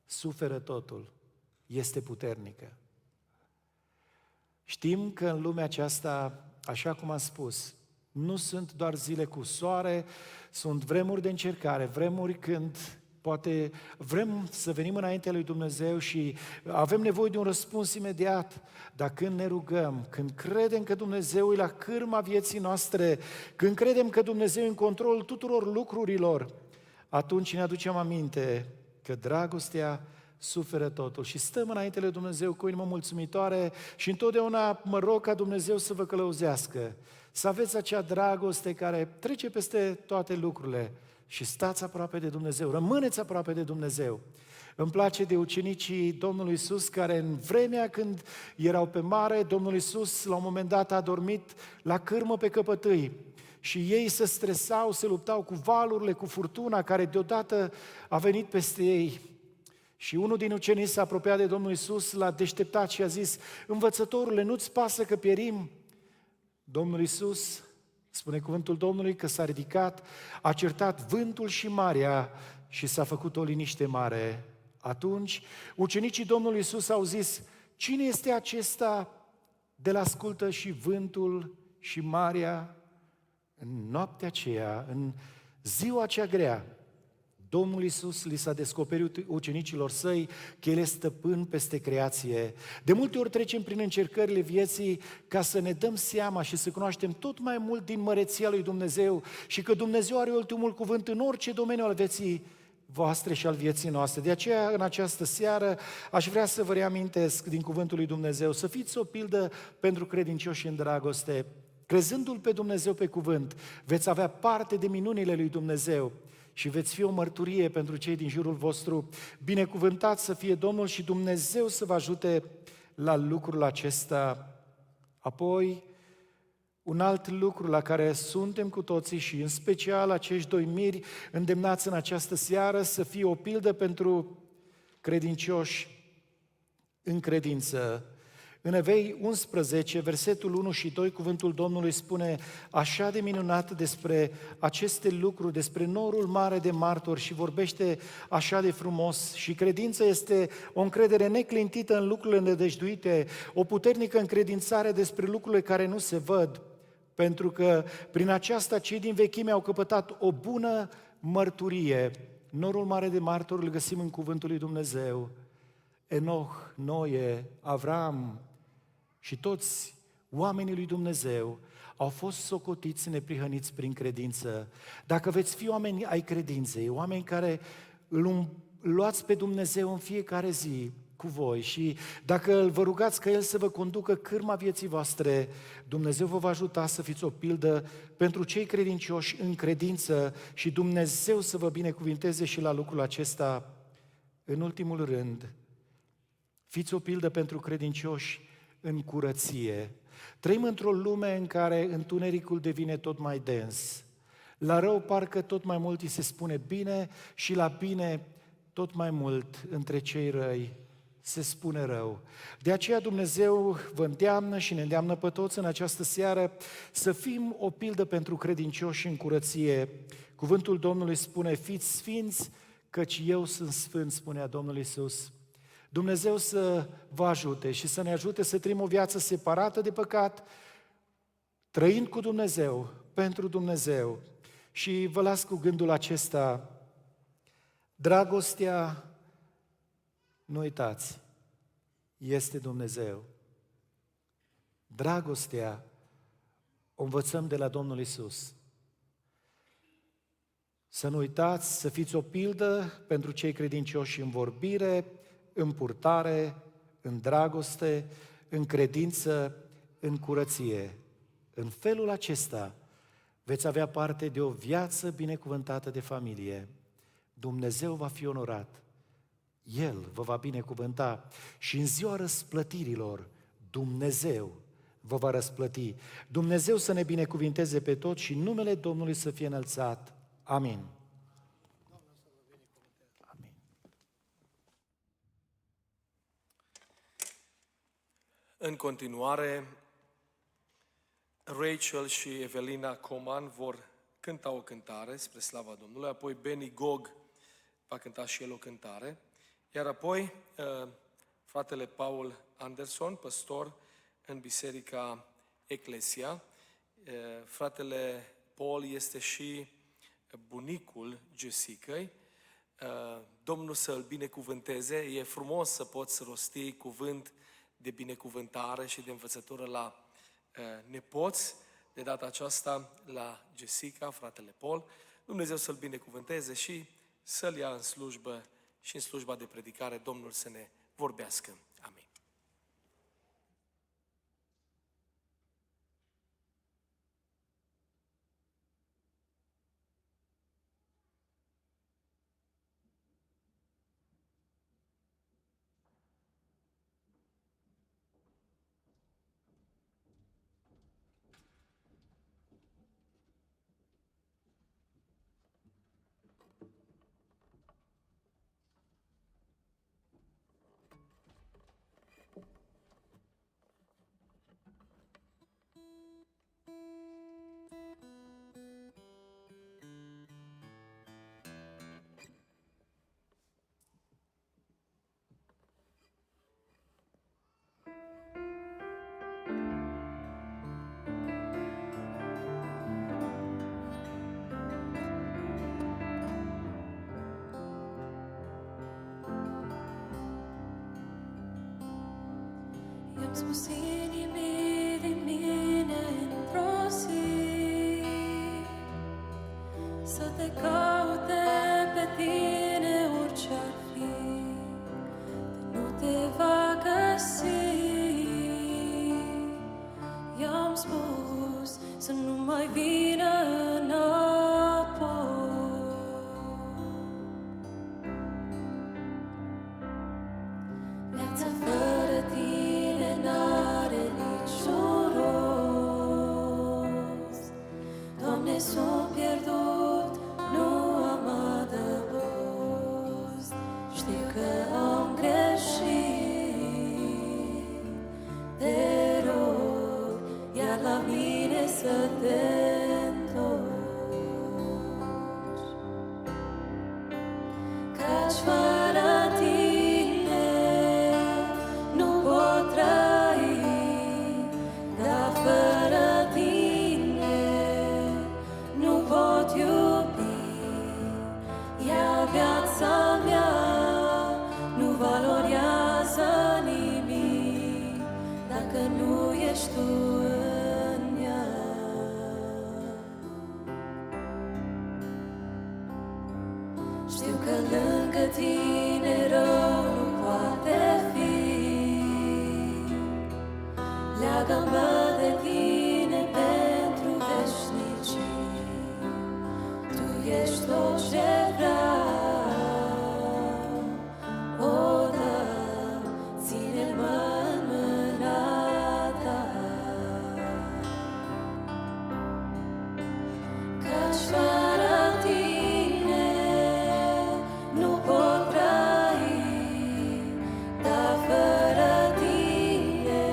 suferă totul, este puternică. Știm că în lumea aceasta, așa cum am spus, nu sunt doar zile cu soare, sunt vremuri de încercare, vremuri când poate vrem să venim înaintea lui Dumnezeu și avem nevoie de un răspuns imediat, dar când ne rugăm, când credem că Dumnezeu e la cârma vieții noastre, când credem că Dumnezeu e în control tuturor lucrurilor, atunci ne aducem aminte că dragostea suferă totul și stăm înainte lui Dumnezeu cu inimă mulțumitoare și întotdeauna mă rog ca Dumnezeu să vă călăuzească, să aveți acea dragoste care trece peste toate lucrurile și stați aproape de Dumnezeu, rămâneți aproape de Dumnezeu. Îmi place de ucenicii Domnului Iisus care în vremea când erau pe mare, Domnul Iisus la un moment dat a dormit la cârmă pe căpătâi și ei se stresau, se luptau cu valurile, cu furtuna care deodată a venit peste ei. Și unul din ucenici s-a apropiat de Domnul Iisus, l-a deșteptat și a zis: Învățătorule, nu-ți pasă că pierim? Domnul Iisus, spune cuvântul Domnului, că s-a ridicat, a certat vântul și marea și s-a făcut o liniște mare. Atunci, ucenicii Domnului Iisus au zis: cine este acesta de-l ascultă și vântul și marea? În noaptea aceea, în ziua cea grea, Domnul Iisus li s-a descoperit ucenicilor săi că El este stăpân peste creație. De multe ori trecem prin încercările vieții ca să ne dăm seama și să cunoaștem tot mai mult din măreția lui Dumnezeu și că Dumnezeu are ultimul cuvânt în orice domeniu al vieții voastre și al vieții noastre. De aceea, în această seară, aș vrea să vă reamintesc din cuvântul lui Dumnezeu, să fiți o pildă pentru credincioși în dragoste. Crezându-L pe Dumnezeu pe cuvânt, veți avea parte de minunile lui Dumnezeu și veți fi o mărturie pentru cei din jurul vostru. Binecuvântat să fie Domnul și Dumnezeu să vă ajute la lucrul acesta. Apoi, un alt lucru la care suntem cu toții și în special acești doi miri îndemnați în această seară să fie o pildă pentru credincioși în credință. În Evei 11, versetul 1 și 2, cuvântul Domnului spune așa de minunat despre aceste lucruri, despre norul mare de martori și vorbește așa de frumos. Și credința este o încredere neclintită în lucrurile nedăjduite, o puternică încredințare despre lucrurile care nu se văd, pentru că prin aceasta cei din vechime au căpătat o bună mărturie. Norul mare de martori îl găsim în cuvântul lui Dumnezeu. Enoch, Noe, Avram și toți oamenii lui Dumnezeu au fost socotiți neprihăniți prin credință. Dacă veți fi oameni ai credinței, oameni care îl luați pe Dumnezeu în fiecare zi cu voi și dacă vă rugați ca El să vă conducă cârma vieții voastre, Dumnezeu vă va ajuta să fiți o pildă pentru cei credincioși în credință și Dumnezeu să vă binecuvinteze și la lucrul acesta. În ultimul rând, fiți o pildă pentru credincioși în curăție. Trăim într-o lume în care întunericul devine tot mai dens. La rău parcă tot mai mult îi se spune bine și la bine tot mai mult între cei răi se spune rău. De aceea Dumnezeu vă îndeamnă și ne îndeamnă pe toți în această seară să fim o pildă pentru credincioși în curăție. Cuvântul Domnului spune, fiți sfinți, căci eu sunt sfânt, spunea Domnul Iisus. Dumnezeu să vă ajute și să ne ajute să trăim o viață separată de păcat, trăind cu Dumnezeu, pentru Dumnezeu. Și vă las cu gândul acesta, dragostea, nu uitați, este Dumnezeu. Dragostea o învățăm de la Domnul Iisus. Să nu uitați, să fiți o pildă pentru cei credincioși în vorbire, în purtare, în dragoste, în credință, în curăție. În felul acesta veți avea parte de o viață binecuvântată de familie. Dumnezeu va fi onorat. El vă va binecuvânta și în ziua răsplătirilor Dumnezeu vă va răsplăti. Dumnezeu să ne binecuvinteze pe toți și numele Domnului să fie înălțat. Amin. Amin. În continuare, Rachel și Evelina Coman vor cânta o cântare spre slava Domnului, apoi Benny Gog va cânta și el o cântare, iar apoi fratele Paul Anderson, păstor în Biserica Eclesia. Fratele Paul este și bunicul Jessicăi. Domnul să-l binecuvânteze. E frumos să poți rosti cuvânt de binecuvântare și de învățătură la nepoți. De data aceasta la Jessica, fratele Paul. Dumnezeu să-l binecuvânteze și să-l ia în slujbă și în slujba de predicare Domnul să ne vorbească. Amin. I-am spus inimii din mine într-o zi să te caute pe tine orice-ar fi, de nu te va găsi. I-am spus să nu mai vină înapoi. Viața fără tine n-are niciun rost. Doamne, s-o pierdut, nu am adăpost. Știu că am greșit, te rog, iar la mine să te întorci. Căci fără tine nu pot trăi, dar fără tine nu pot iubi. Iar viața mea nu valorează nimic dacă nu ești tu în ea. Știu că lângă tine rău nu poate fi. Leagă-mă de tine pentru veșnicii. Tu ești tot ce vreau. O, da, ține-mă în mâna ta. Căci fără tine nu pot trăi, dar fără tine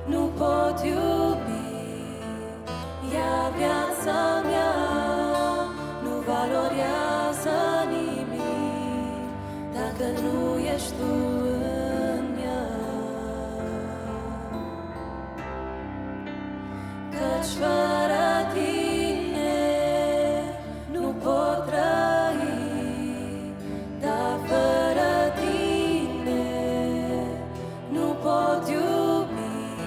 nu Căci fără tine nu pot trăi, dar fără tine nu pot iubi,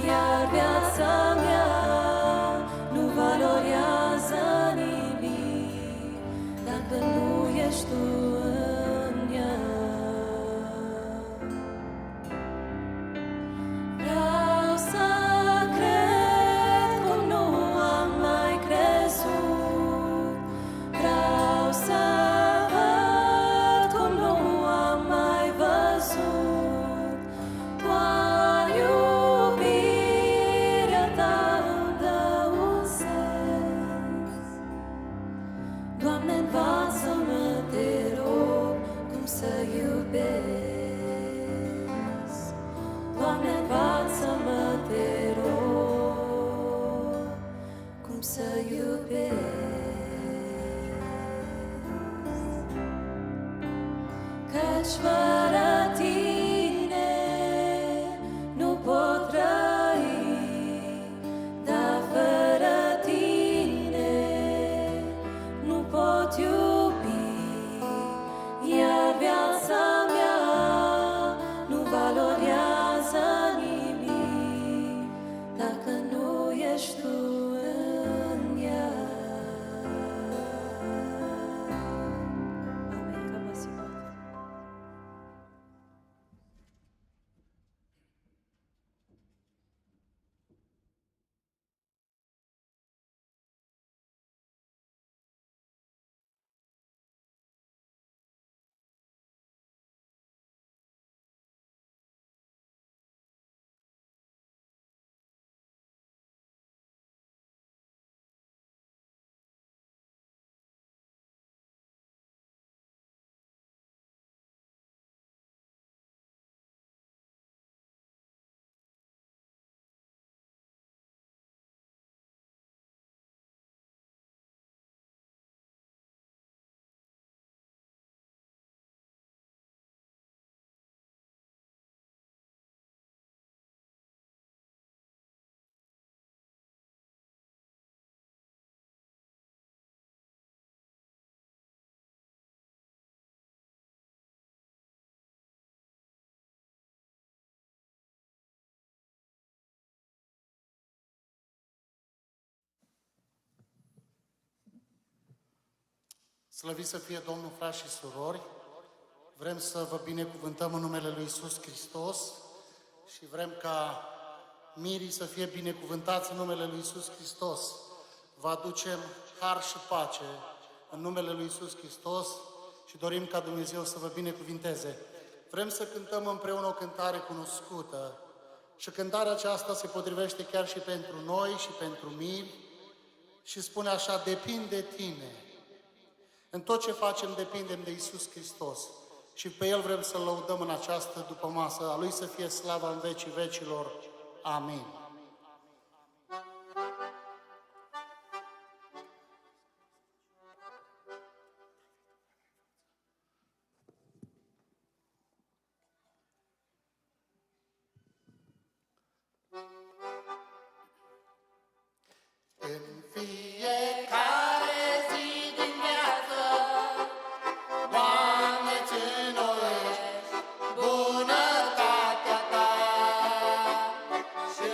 iar viața mea nu valorează nimic dacă nu ești tu în ea. Vreau să cred cum nu am mai crezut, vreau să văd cum nu am mai văzut, doar iubirea ta îmi dă un sens. Doamne, învață-mă, te rog, cum să iubesc. Doamne, învață-mă, te rog, cum să iubesc. Căci fără tine nu pot trăi, dar fără tine nu pot iubi, iar viața mea nu valorează nimic dacă nu ești tu în ea. Amin. Capasitate. Slăvit să fie Domnul, frați și surori! Vrem să vă binecuvântăm în numele Lui Iisus Hristos și vrem ca mirii să fie binecuvântați în numele Lui Iisus Hristos. Vă aducem har și pace în numele Lui Iisus Hristos și dorim ca Dumnezeu să vă binecuvinteze. Vrem să cântăm împreună o cântare cunoscută și cântarea aceasta se potrivește chiar și pentru noi și pentru miri și spune așa: depind de tine. În tot ce facem depindem de Iisus Hristos și pe El vrem să-L lăudăm în această dupămasă. A Lui să fie slava în vecii vecilor. Amin. În fiecare zi din viață, Doamne, Ce înnoiești bunătatea Ta și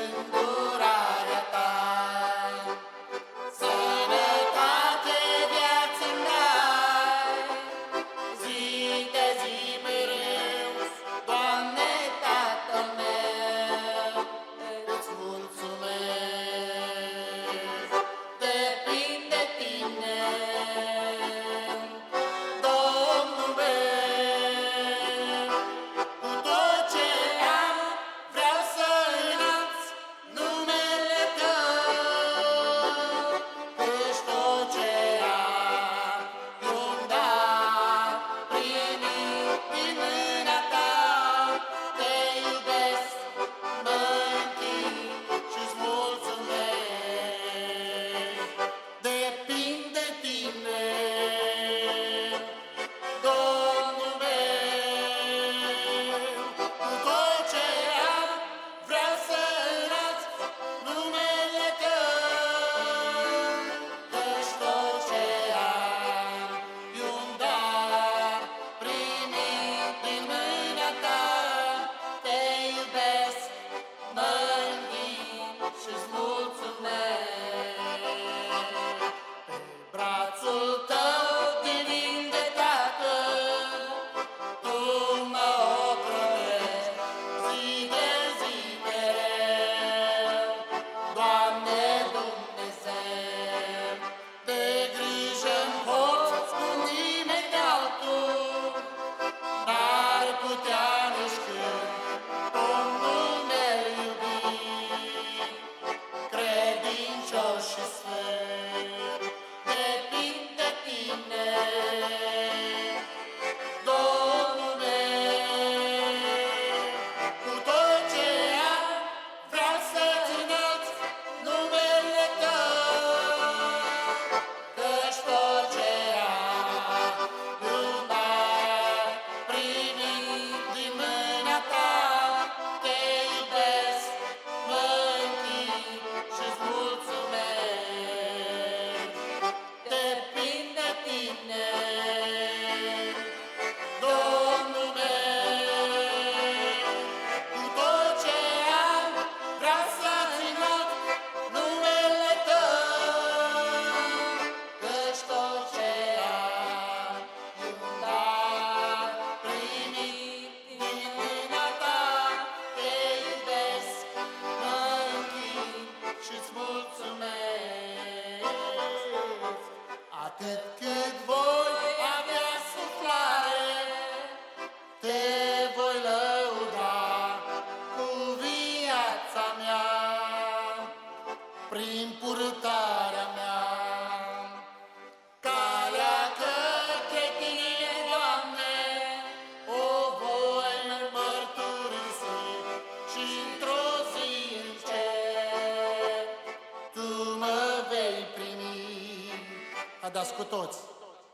dați cu toți.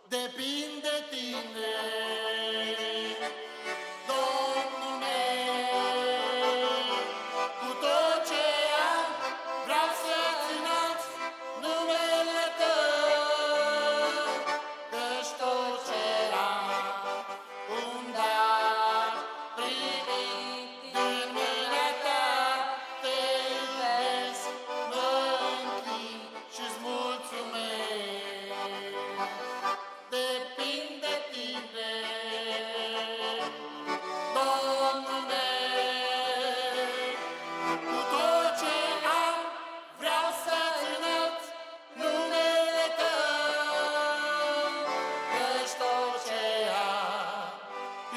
Depinde de tine, Domnul meu, cu tot ce am, vreau să-ți înalț numele Tău, căci tot ce am, un dar primit din mâna Ta, Te iubesc, mă închin și-ți mulțumesc. Depinde de tine, Domnul meu, cu tot ce am, vreau să-ți înălț numele Tău, căci tot ce am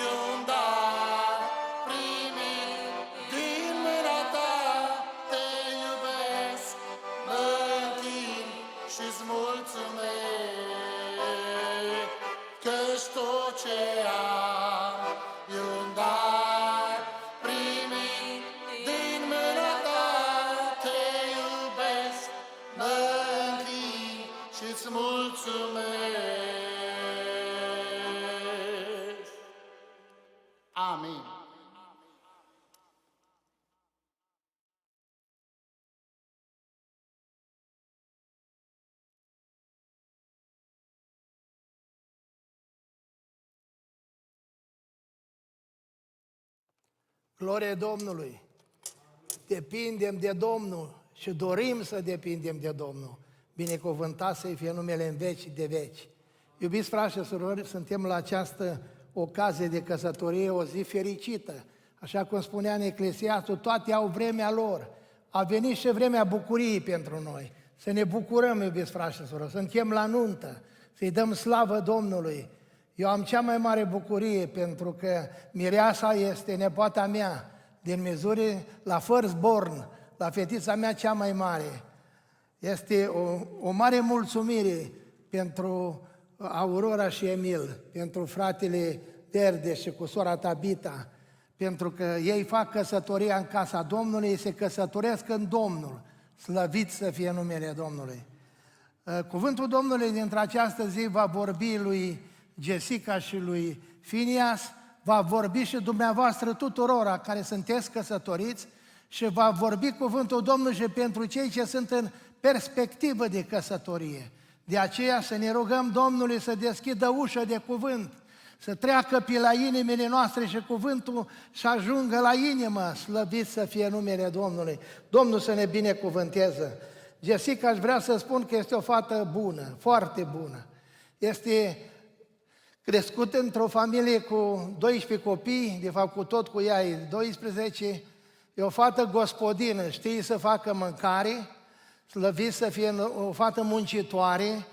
e un dar primit din mâna Ta, Te iubesc, mă închin și-ți mulțumesc, căci tot ce am e un dar primit din mâna Ta, Te iubesc, mă închin și-ți mulțumesc. Amin. Glorie Domnului! Depindem de Domnul și dorim să depindem de Domnul. Binecuvântat să-i fie numele în veci de veci. Iubiți frați și surori, suntem la această ocazie de căsătorie, o zi fericită. Așa cum spunea în Eclesiastul, toate au vremea lor. A venit și vremea bucuriei pentru noi. Să ne bucurăm, iubiți frați și surori, să suntem la nuntă, să-i dăm slavă Domnului. Eu am cea mai mare bucurie pentru că mireasa este nepoata mea din Missouri, la Firstborn, la fetița mea cea mai mare. Este o mare mulțumire pentru Aurora și Emil, pentru fratele Derde și cu sora Tabita, pentru că ei fac căsătoria în casa Domnului, ei se căsătoresc în Domnul. Slăvit să fie numele Domnului. Cuvântul Domnului dintre această zi va vorbi lui Jessica și lui Phineas, va vorbi și dumneavoastră tuturora care sunteți căsătoriți și va vorbi cuvântul Domnului și pentru cei ce sunt în perspectivă de căsătorie. De aceea să ne rugăm Domnului să deschidă ușa de cuvânt, să treacă pe la inimile noastre și cuvântul să ajungă la inimă, slăvit să fie numele Domnului. Domnul să ne binecuvânteze. Jessica, aș vrea să spun că este o fată bună, foarte bună. Este crescut într-o familie cu 12 copii, de fapt cu tot cu ea e 12, e o fată gospodină, știe să facă mâncare, slăvit să fie o fată muncitoare,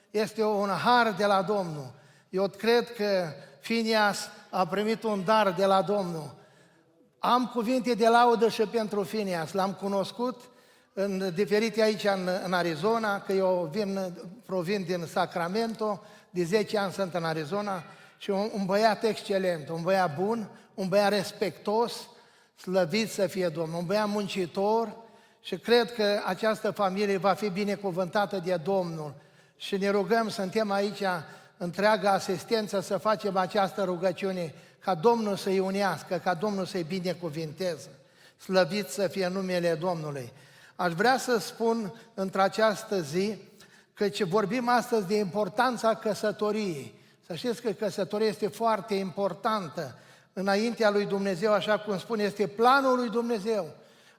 este un har de la Domnul. Eu cred că Phineas a primit un dar de la Domnul. Am cuvinte de laudă și pentru Phineas, l-am cunoscut în diferite aici în Arizona, că eu provin din Sacramento, de 10 ani sunt în Arizona, și un băiat excelent, un băiat bun, un băiat respectos, slăvit să fie Domnul, un băiat muncitor, și cred că această familie va fi binecuvântată de Domnul. Și ne rugăm, suntem aici, întreaga asistență, să facem această rugăciune, ca Domnul să-i unească, ca Domnul să-i binecuvinteze. Slăvit să fie numele Domnului. Aș vrea să spun într-această zi, căci vorbim astăzi de importanța căsătoriei. Să știți că căsătoria este foarte importantă înaintea lui Dumnezeu, așa cum spune, este planul lui Dumnezeu.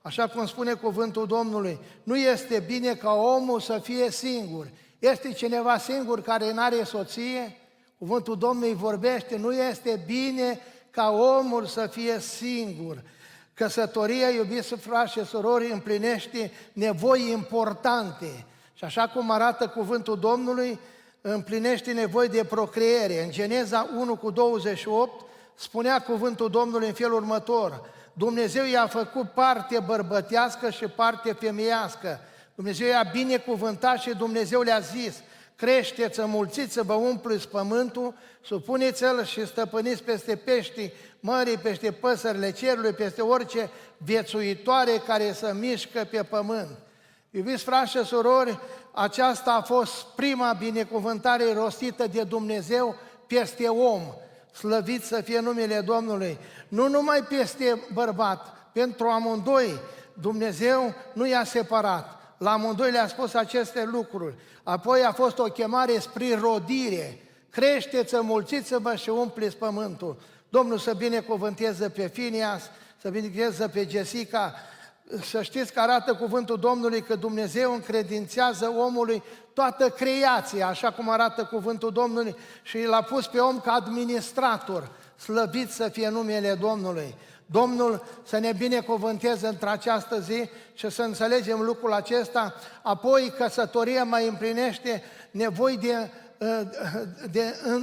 Așa cum spune cuvântul Domnului, nu este bine ca omul să fie singur. Este cineva singur care nu are soție? Cuvântul Domnului vorbește, nu este bine ca omul să fie singur. Căsătoria, iubiți frați și surori, împlinește nevoi importante. Și așa cum arată cuvântul Domnului, împlinește nevoi de procreere. În Geneza 1:28 spunea cuvântul Domnului în felul următor: Dumnezeu i-a făcut parte bărbătească și parte femeiască. Dumnezeu i-a binecuvântat și Dumnezeu le-a zis: creșteți, înmulțiți-vă, umpluți pământul, supuneți-l și stăpâniți peste peștii mării, peste păsările cerului, peste orice viețuitoare care să mișcă pe pământ. Iubiți frați și surori, aceasta a fost prima binecuvântare rostită de Dumnezeu peste om. Slăvit să fie numele Domnului. Nu numai peste bărbat, pentru amândoi. Dumnezeu nu i-a separat. La amândoi le-a spus aceste lucruri. Apoi a fost o chemare spre rodire. Creșteți, înmulțiți-vă și umpliți pământul. Domnul să binecuvânteze pe Finias, să binecuvânteze pe Jessica. Să știți că arată cuvântul Domnului că Dumnezeu încredințează omului toată creația, așa cum arată cuvântul Domnului, și l-a pus pe om ca administrator. Slăvit să fie numele Domnului. Domnul să ne binecuvânteze într-această zi și să înțelegem lucrul acesta. Apoi căsătoria mai împlinește nevoi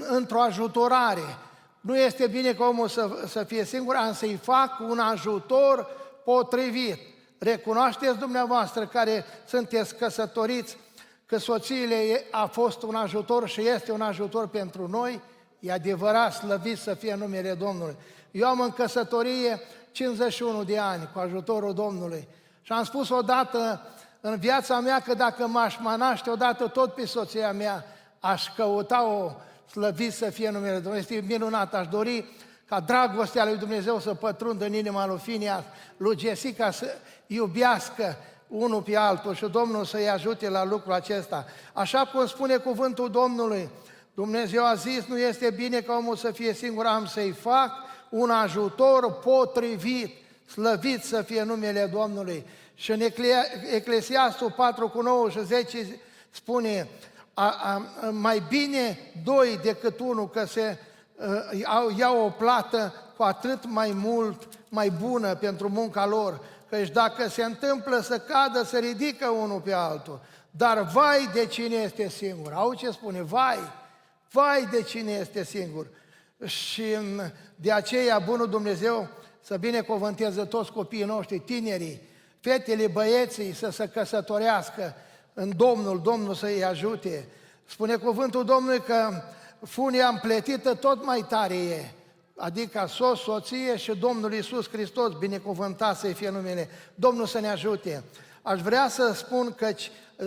într-o ajutorare. Nu este bine ca omul să fie singur, am să-i fac un ajutor potrivit. Recunoașteți dumneavoastră care sunteți căsătoriți că soțiile a fost un ajutor și este un ajutor pentru noi? E adevărat, slăvit să fie numele Domnului. Eu am în căsătorie 51 de ani cu ajutorul Domnului și am spus odată în viața mea că dacă m-aș naște odată tot pe soția mea, aș căuta-o, slăvit să fie numele Domnului. Este minunat, aș dori ca dragostea lui Dumnezeu să pătrundă în inima lui Finias, lui Jessica să iubească unul pe altul și Domnul să-i ajute la lucrul acesta. Așa cum spune cuvântul Domnului, Dumnezeu a zis, nu este bine ca omul să fie singur, am să-i fac un ajutor potrivit, slăvit să fie numele Domnului. Și în Eclesiastul 4:9 și 10 spune, mai bine doi decât unul, că se iau o plată cu atât mai mult, mai bună pentru munca lor, căci dacă se întâmplă să cadă, se ridică unul pe altul. Dar vai de cine este singur. Auzi ce spune? Vai de cine este singur. Și de aceea bunul Dumnezeu să binecuvânteze toți copiii noștri, tinerii, fetele, băieții să se căsătorească în Domnul, Domnul să-i ajute. Spune cuvântul Domnului că funia împletită tot mai tare e, adică soț, soție și Domnul Iisus Hristos, binecuvântat să-i fie numele. Domnul să ne ajute. Aș vrea să spun că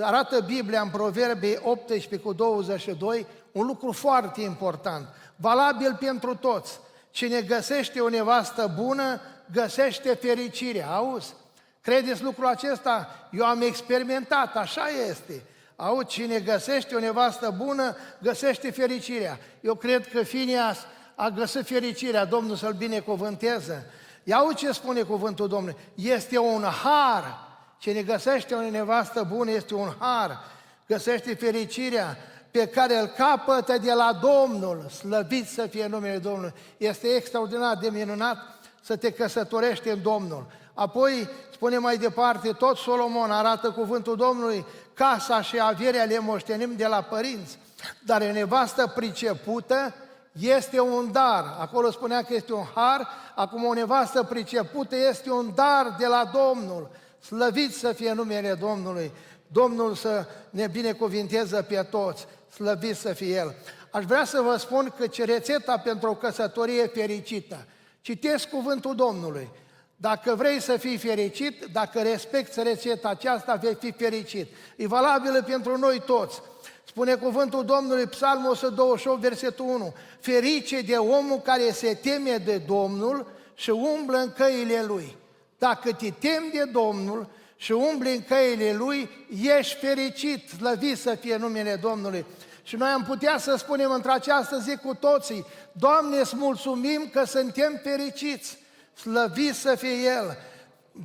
arată Biblia în Proverbe 18:22 un lucru foarte important, valabil pentru toți. Cine găsește o nevastă bună, găsește fericirea. Auzi? Credeți lucrul acesta? Eu am experimentat, așa este. Auzi, cine găsește o nevastă bună, găsește fericirea. Eu cred că Finias a găsit fericirea, Domnul să-l binecuvânteze. Iau ce spune cuvântul Domnului, este un har. Cine găsește o nevastă bună este un har, găsește fericirea pe care îl capătă de la Domnul, slăvit să fie numele Domnului. Este extraordinar de minunat să te căsătorești în Domnul. Apoi spune mai departe, tot Solomon arată cuvântul Domnului, casa și averea le moștenim de la părinți, dar o nevastă pricepută este un dar. Acolo spunea că este un har, acum o nevastă pricepută este un dar de la Domnul. Slăvit să fie numele Domnului. Domnul să ne binecuvinteze pe toți, slăvit să fie El. Aș vrea să vă spun că rețeta pentru o căsătorie fericită. Citesc cuvântul Domnului. Dacă vrei să fii fericit, dacă respecti rețeta aceasta, vei fi fericit. E valabilă pentru noi toți. Spune cuvântul Domnului, Psalmul 128, versetul 1, ferice de omul care se teme de Domnul și umblă în căile Lui. Dacă te temi de Domnul și umbli în căile Lui, ești fericit, slăvit să fie numele Domnului. Și noi am putea să spunem într-această zi cu toții, Doamne, îți mulțumim că suntem fericiți, slăvit să fie El,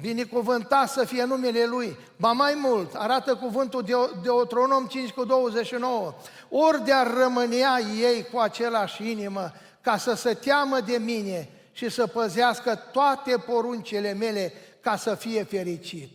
binecuvântat să fie numele Lui. Ba mai mult, arată cuvântul Deuteronom 5:29, ori de-ar rămânea ei cu același inimă, ca să se teamă de mine și să păzească toate poruncile mele, ca să fie fericit.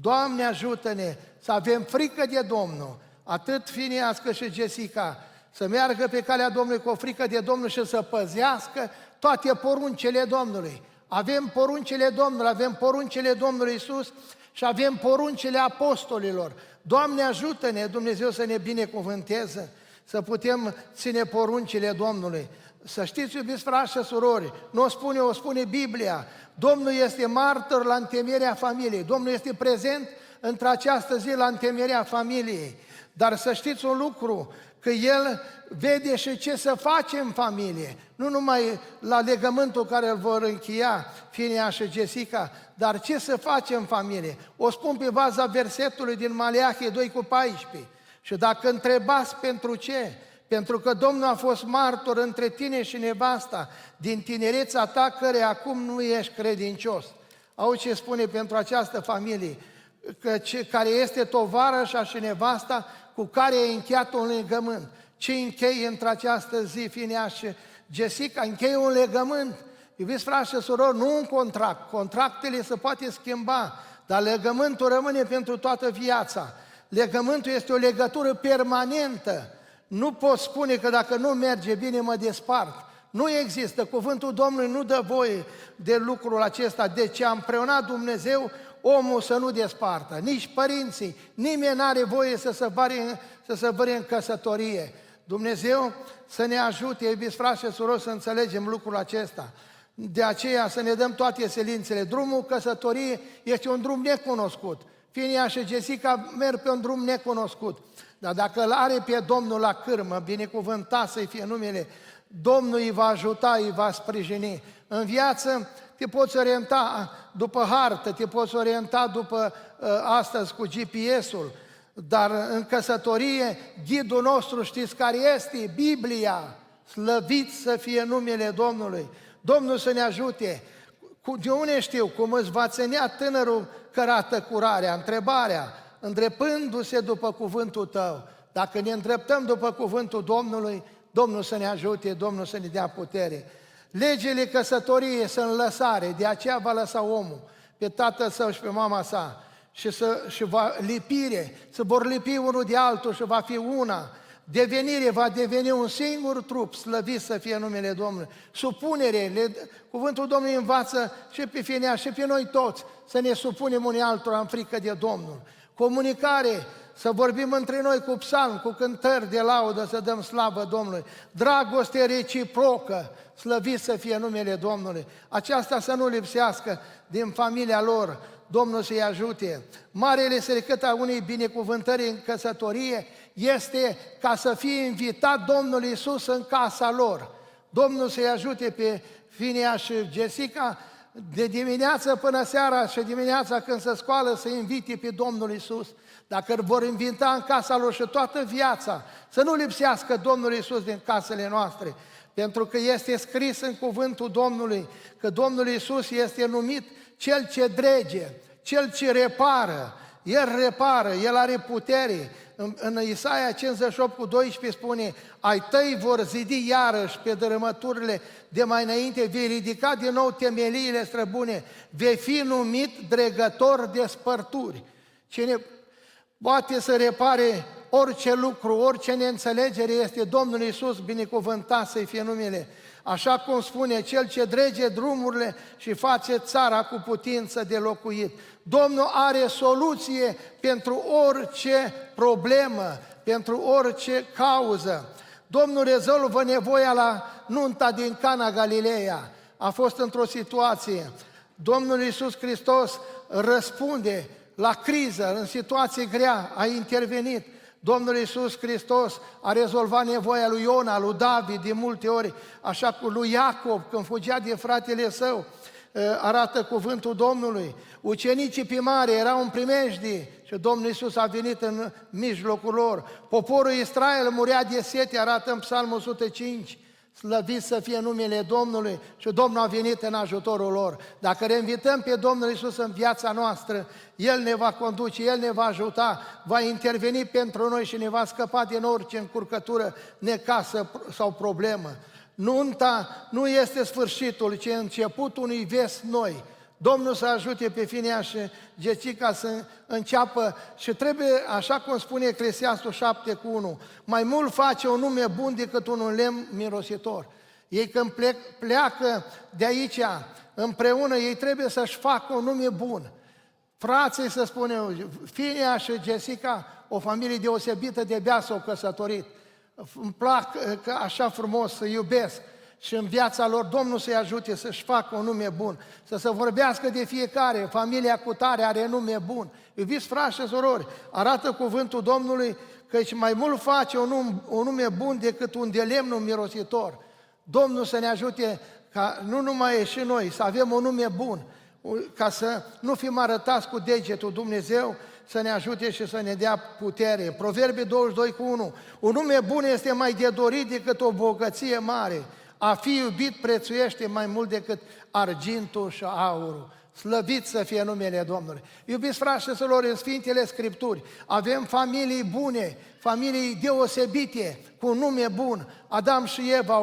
Doamne, ajută-ne să avem frică de Domnul, atât Finias cât și Jessica, să meargă pe calea Domnului cu o frică de Domnul și să păzească toate poruncile Domnului. Avem poruncile Domnului, avem poruncile Domnului Iisus și avem poruncile apostolilor. Doamne, ajută-ne, Dumnezeu să ne binecuvânteze, să putem ține poruncile Domnului. Să știți, iubiți frați și surori, nu o spune eu, o spune Biblia. Domnul este martor la întemeierea familiei, Domnul este prezent între această zi la întemeierea familiei. Dar să știți un lucru, că El vede și ce să face în familie. Nu numai la legământul care îl vor încheia Finia și Jessica, dar ce să face în familie. O spun pe baza versetului din Maleahie 2:14. Și dacă întrebați pentru ce, pentru că Domnul a fost martor între tine și nevasta din tinereța ta, care acum nu ești credincios. Auzi ce spune pentru această familie, care este tovarășa și nevasta cu care ai încheiat un legământ. Ce închei între această zi, Finia și Jessica? Închei un legământ. Iubiți frați și surori, nu un contract. Contractele se poate schimba, dar legământul rămâne pentru toată viața. Legământul este o legătură permanentă. Nu pot spune că dacă nu merge bine mă despart. Nu există. Cuvântul Domnului nu dă voie de lucrul acesta. Deci a împreunat Dumnezeu omul să nu despartă. Nici părinții, nimeni nu are voie să se văre în căsătorie. Dumnezeu să ne ajute, iubiți frați și surori, să înțelegem lucrul acesta. De aceea să ne dăm toate silințele. Drumul căsătoriei este un drum necunoscut. Finia și Jessica merg pe un drum necunoscut. Dar dacă îl are pe Domnul la cârmă, binecuvântat să-i fie numele, Domnul îi va ajuta, îi va sprijini. În viață te poți orienta după hartă, te poți orienta după astăzi cu GPS-ul, dar în căsătorie ghidul nostru știți care este? Biblia. Slăvit să fie numele Domnului. Domnul să ne ajute. De unde știu? Cum îți va ținea tânărul cărată curarea? Întrebarea, îndreptându-se după cuvântul tău. Dacă ne îndreptăm după cuvântul Domnului, Domnul să ne ajute, Domnul să ne dea putere. Legile căsătoriei sunt lăsare, de aceea va lăsa omul pe tatăl său și pe mama sa și va lipire, se vor lipi unul de altul și va fi una. Devenire va deveni un singur trup, slăvit să fie numele Domnului. Supunere, cuvântul Domnului învață și pe Finia și pe noi toți să ne supunem unii altora în frică de Domnul. Comunicare, să vorbim între noi cu psalm, cu cântări de laudă, să dăm slavă Domnului. Dragoste reciprocă, slăvit să fie numele Domnului. Aceasta să nu lipsească din familia lor, Domnul să-i ajute. Marele secret al unei binecuvântări în căsătorie este ca să fie invitat Domnul Iisus în casa lor. Domnul să-i ajute pe Finia și Jessica de dimineață până seara și dimineața când se scoală să invite pe Domnul Iisus. Dacă îl vor invita în casa lor și toată viața, să nu lipsească Domnul Iisus din casele noastre. Pentru că este scris în cuvântul Domnului că Domnul Iisus este numit Cel ce drege, Cel ce repară. El repară, El are putere. În Isaia 58:12 spune: ai tăi vor zidi iarăși pe dărâmăturile de mai înainte, vei ridica din nou temeliile străbune, vei fi numit dregător de spărturi. Cine poate să repare orice lucru, orice neînțelegere este Domnul Iisus, binecuvântat să-i fie numele. Așa cum spune, Cel ce drege drumurile și face țara cu putință de locuit. Domnul are soluție pentru orice problemă, pentru orice cauză. Domnul rezolvă nevoia la nunta din Cana Galileea. A fost într-o situație. Domnul Iisus Hristos răspunde la criză, în situație grea, a intervenit. Domnul Iisus Hristos a rezolvat nevoia lui Iona, lui David de multe ori, așa cum lui Iacob când fugea de fratele său, arată cuvântul Domnului. Ucenicii pe mare erau în primejdie și Domnul Iisus a venit în mijlocul lor. Poporul Israel murea de sete, arată în Psalmul 105. Slăvit să fie numele Domnului și Domnul a venit în ajutorul lor. Dacă reinvităm pe Domnul Iisus în viața noastră, El ne va conduce, El ne va ajuta, va interveni pentru noi și ne va scăpa din orice încurcătură, necasă sau problemă. Nunta nu este sfârșitul, ci începutul unui ves noi. Domnul să ajute pe Finia și Jessica să înceapă și trebuie, așa cum spune Eclesiastul 7:1, mai mult face un nume bun decât un lemn mirositor. Ei când pleacă de aici împreună, ei trebuie să-și facă un nume bun. Frații, să spunem, Finia și Jessica, o familie deosebită, de abia s-au căsătorit. Îmi plac așa frumos, să iubesc. și în viața lor Domnul să-i ajute să-și facă un nume bun, să se vorbească de fiecare, familia cutare are nume bun. Iubiți frați și surori, arată cuvântul Domnului că și mai mult face un nume bun decât un de lemn mirositor. Domnul să ne ajute ca nu numai și noi să avem un nume bun, ca să nu fim arătați cu degetul. Dumnezeu să ne ajute și să ne dea putere. Proverbe 22:1. Un nume bun este mai de dorit decât o bogăție mare. A fi iubit prețuiește mai mult decât argintul și aurul. Slăvit să fie numele Domnului. Iubiți frați și surori, în Sfintele Scripturi avem familii bune, familii deosebite, cu un nume bun. Adam și Eva,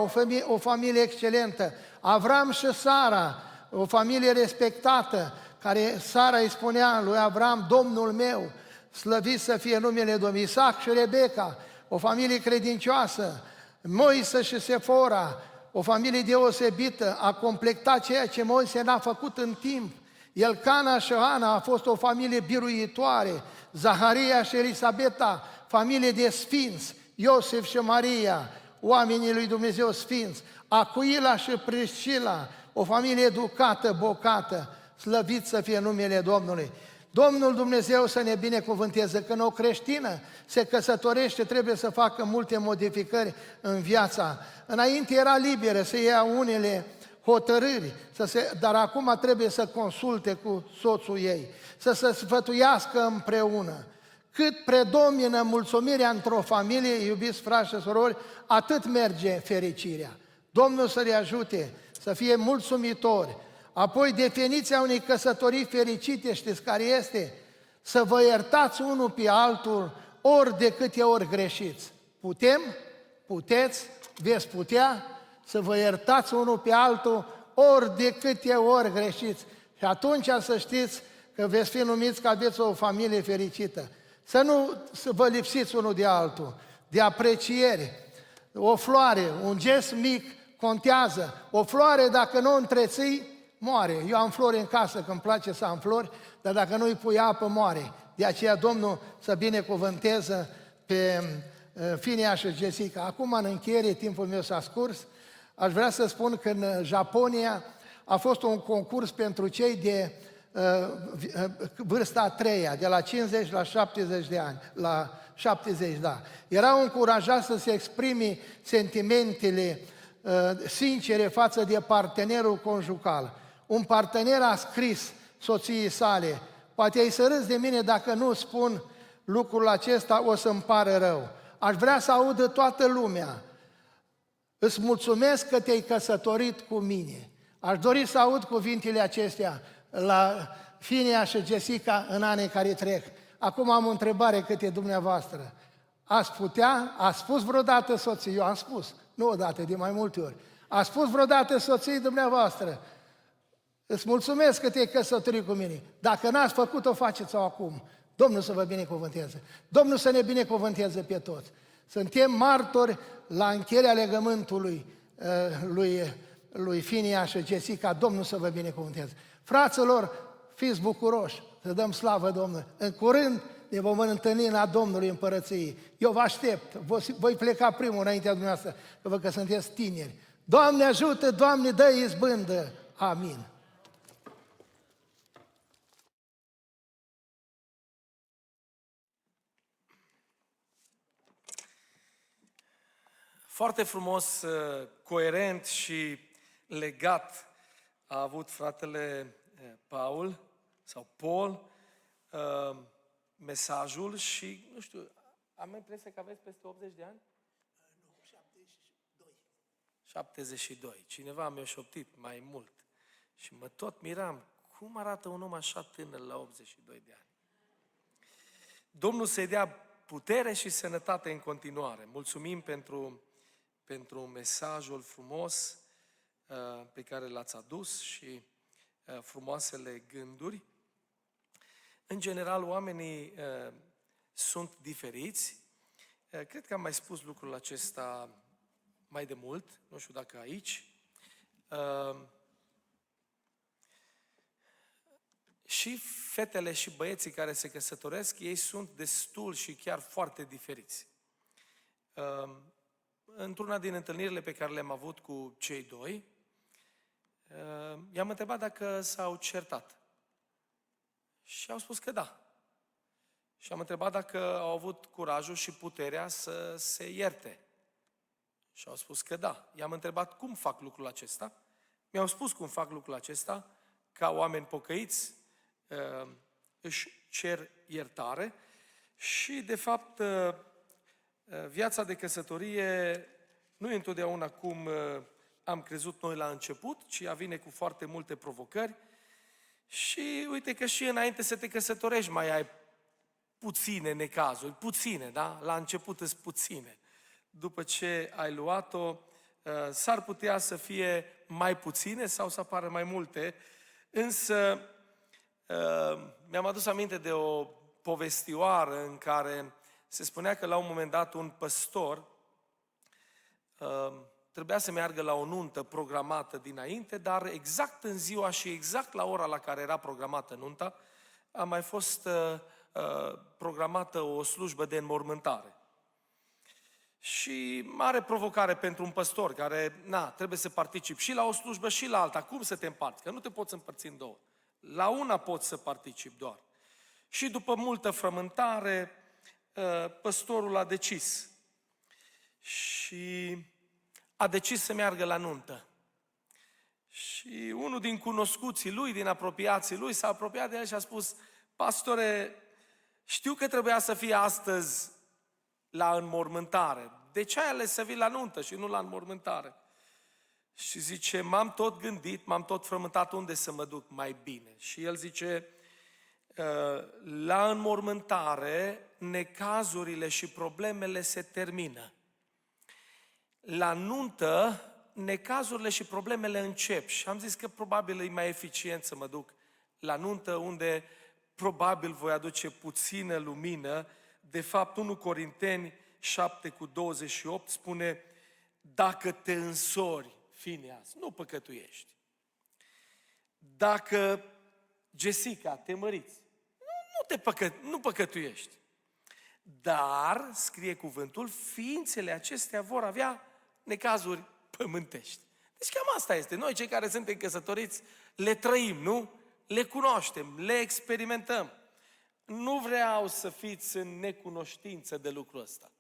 o familie excelentă. Avram și Sara, o familie respectată, care Sara îi spunea lui Avram, Domnul meu, slăvit să fie numele Domnului. Isaac și Rebecca, o familie credincioasă. Moise și Sefora, o familie deosebită, a completat ceea ce Moise n-a făcut în timp. Elcana și Ana a fost o familie biruitoare. Zaharia și Elisabeta, familie de sfinți. Iosif și Maria, oamenii lui Dumnezeu sfinți. Acuila și Priscila, o familie educată, bocată. Slăvit să fie numele Domnului. Domnul Dumnezeu să ne binecuvânteze. Când o creștină se căsătorește, trebuie să facă multe modificări în viața. Înainte era liberă să ia unele hotărâri, dar acum trebuie să consulte cu soțul ei, să se sfătuiască împreună. Cât predomină mulțumirea într-o familie, iubiți frați și surori, atât merge fericirea. Domnul să le ajute să fie mulțumitori. Apoi, definiția unei căsătorii fericite, știți care este? Să vă iertați unul pe altul ori de câte ori greșiți. Putem? Puteți? Veți putea? Să vă iertați unul pe altul ori de câte ori greșiți. Și atunci să știți că veți fi numiți că aveți o familie fericită. Să nu vă lipsiți unul de altul, de apreciere. O floare, un gest mic contează. O floare, dacă nu o întreții, moare. Eu am flori în casă, că îmi place să am flori, dar dacă nu îi pui apă, moare. De aceea Domnul să binecuvânteze pe Finia și Jessica. Acum, în încheiere, timpul meu s-a scurs, aș vrea să spun că în Japonia a fost un concurs pentru cei de vârsta a treia, de la 50 la 70 de ani, la 70, da. Erau încurajați să se exprime sentimentele sincere față de partenerul conjugal. Un partener a scris soției sale, poate ai să râzi de mine dacă nu spun lucrul acesta, o să-mi pară rău. Aș vrea să audă toată lumea. Îți mulțumesc că te-ai căsătorit cu mine. Aș dori să aud cuvintele acestea la Finia și Jessica în anii care trec. Acum am o întrebare către dumneavoastră. Ați putea, ați spus vreodată soții, eu am spus, nu odată, de mai multe ori. Ați spus vreodată soției dumneavoastră, îți mulțumesc că te-ai căsătorit cu mine. Dacă n-ați făcut-o, faceți-o acum. Domnul să vă binecuvânteze. Domnul să ne binecuvânteze pe toți. Suntem martori la încheierea legământului lui Finia și Jessica. Domnul să vă binecuvânteze. Fraților, fiți bucuroși, să dăm slavă Domnului. În curând ne vom întâlni la Domnului Împărăției. Eu vă aștept, voi pleca primul înaintea dumneavoastră, că văd că sunteți tineri. Doamne ajută, Doamne dă izbândă. Amin. Foarte frumos, coerent și legat a avut fratele Paul sau Paul mesajul și, nu știu, am impresia că aveți peste 80 de ani? Nu, 72. 72. Cineva mi-a șoptit mai mult. Și mă tot miram, cum arată un om așa tânăr la 82 de ani? Domnul să-i dea putere și sănătate în continuare. Mulțumim pentru mesajul frumos pe care l-ați adus și frumoasele gânduri. În general, oamenii sunt diferiți. Cred că am mai spus lucrul acesta mai de mult, nu știu dacă aici. Și fetele și băieții care se căsătoresc, ei sunt destul și chiar foarte diferiți. într-una din întâlnirile pe care le-am avut cu cei doi, i-am întrebat dacă s-au certat. Și au spus că da. Și am întrebat dacă au avut curajul și puterea să se ierte. Și au spus că da. I-am întrebat cum fac lucrul acesta. Mi-au spus cum fac lucrul acesta, ca oameni pocăiți își cer iertare și, de fapt, viața de căsătorie nu e întotdeauna cum am crezut noi la început, ci ea vine cu foarte multe provocări și uite că și înainte să te căsătorești mai ai puține necazuri, puține, da? La început îs puține. După ce ai luat-o, s-ar putea să fie mai puține sau să apară mai multe, însă mi-am adus aminte de o povestioară în care se spunea că la un moment dat un păstor trebuia să meargă la o nuntă programată dinainte, dar exact în ziua și exact la ora la care era programată nunta, a mai fost programată o slujbă de înmormântare. Și mare provocare pentru un păstor care, trebuie să participi și la o slujbă și la alta. Cum să te împarți? Că nu te poți împărți în două. La una poți să participi doar. Și după multă frământare, păstorul a decis. Și a decis să meargă la nuntă. Și unul din cunoscuții lui, din apropiații lui, s-a apropiat de el și a spus: pastore, știu că trebuia să fie astăzi la înmormântare. De ce ai ales să vii la nuntă și nu la înmormântare? Și zice: m-am tot gândit, m-am tot frământat unde să mă duc mai bine. Și el zice: la înmormântare necazurile și problemele se termină. La nuntă necazurile și problemele încep. Și am zis că probabil e mai eficient să mă duc la nuntă, unde probabil voi aduce puțină lumină. De fapt, 1 Corinteni 7:28 spune: dacă te însori, Fineas, nu păcătuiești. Dacă, Jessica, te măriți, nu păcătuiești. Dar, scrie cuvântul, ființele acestea vor avea necazuri pământești. Deci cam asta este. Noi, cei care suntem căsătoriți, le trăim, nu? Le cunoaștem, le experimentăm. Nu vreau să fiți în necunoștință de lucrul ăsta.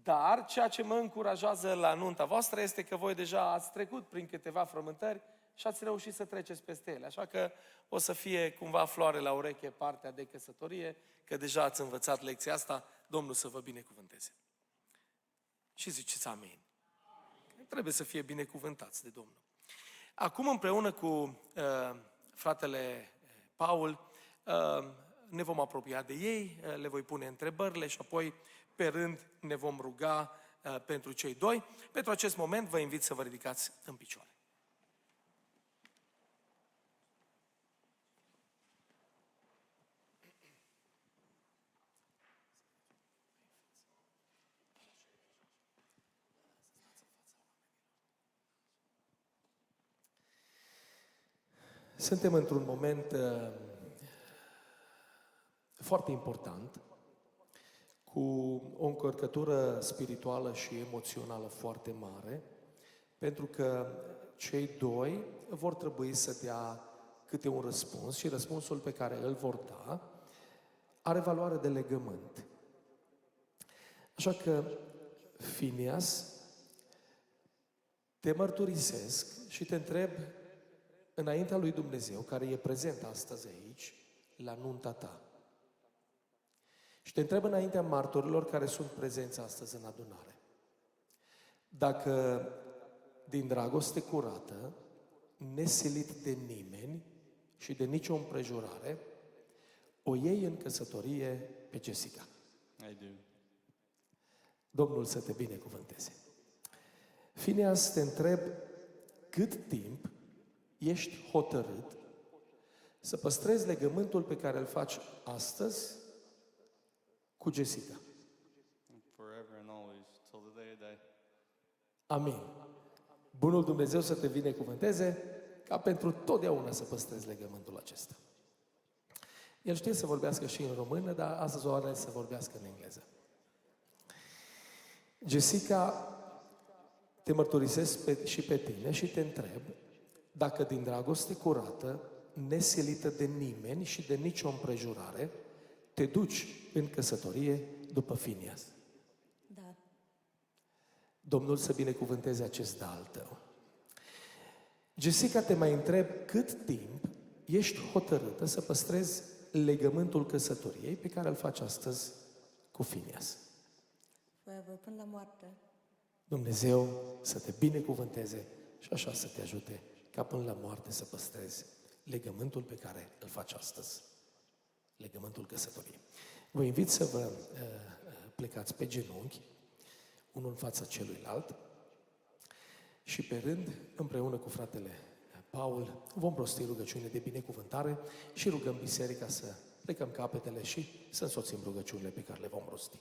Dar ceea ce mă încurajează la nunta voastră este că voi deja ați trecut prin câteva frământări și ați reușit să treceți peste ele. Așa că o să fie cumva floare la ureche partea de căsătorie, că deja ați învățat lecția asta. Domnul să vă binecuvânteze. Și ziceți amin. Trebuie să fie binecuvântați de Domnul. Acum, împreună cu fratele Paul, ne vom apropia de ei, le voi pune întrebările și apoi, pe rând, ne vom ruga pentru cei doi. Pentru acest moment, vă invit să vă ridicați în picioare. Suntem într-un moment foarte important, cu o încărcătură spirituală și emoțională foarte mare, pentru că cei doi vor trebui să dea câte un răspuns și răspunsul pe care îl vor da are valoare de legământ. Așa că, Fineas, te mărturisesc și te întreb înaintea lui Dumnezeu, care e prezent astăzi aici, la nunta ta. Și te întreb înaintea martorilor care sunt prezenți astăzi în adunare. Dacă din dragoste curată, nesilit de nimeni și de nicio împrejurare, o iei în căsătorie pe Jessica. I do. Domnul să te binecuvânteze. Fineas, te întreb cât timp ești hotărât să păstrezi legământul pe care îl faci astăzi cu Jessica. Forever and always, till the day I die. Amin. Bunul Dumnezeu să te binecuvânteze ca pentru totdeauna să păstrezi legământul acesta. El știe să vorbească și în română, dar astăzi o are să vorbească în engleză. Jessica, te mărturisesc și pe tine și te întreb dacă din dragoste curată, nesilită de nimeni și de nicio împrejurare, te duci în căsătorie după Finias. Da. Domnul să binecuvânteze acest da al tău. Jessica, te mai întreb cât timp ești hotărâtă să păstrezi legământul căsătoriei pe care îl faci astăzi cu Finias. Forever, până la moarte. Dumnezeu să te binecuvânteze și așa să te ajute ca până la moarte să păstrezi legământul pe care îl faci astăzi. Legământul căsătoriei. Vă invit să vă plecați pe genunchi, unul în fața celuilalt, și pe rând, împreună cu fratele Paul, vom rosti rugăciune de binecuvântare și rugăm biserica să plecăm capetele și să însoțim rugăciunile pe care le vom rosti.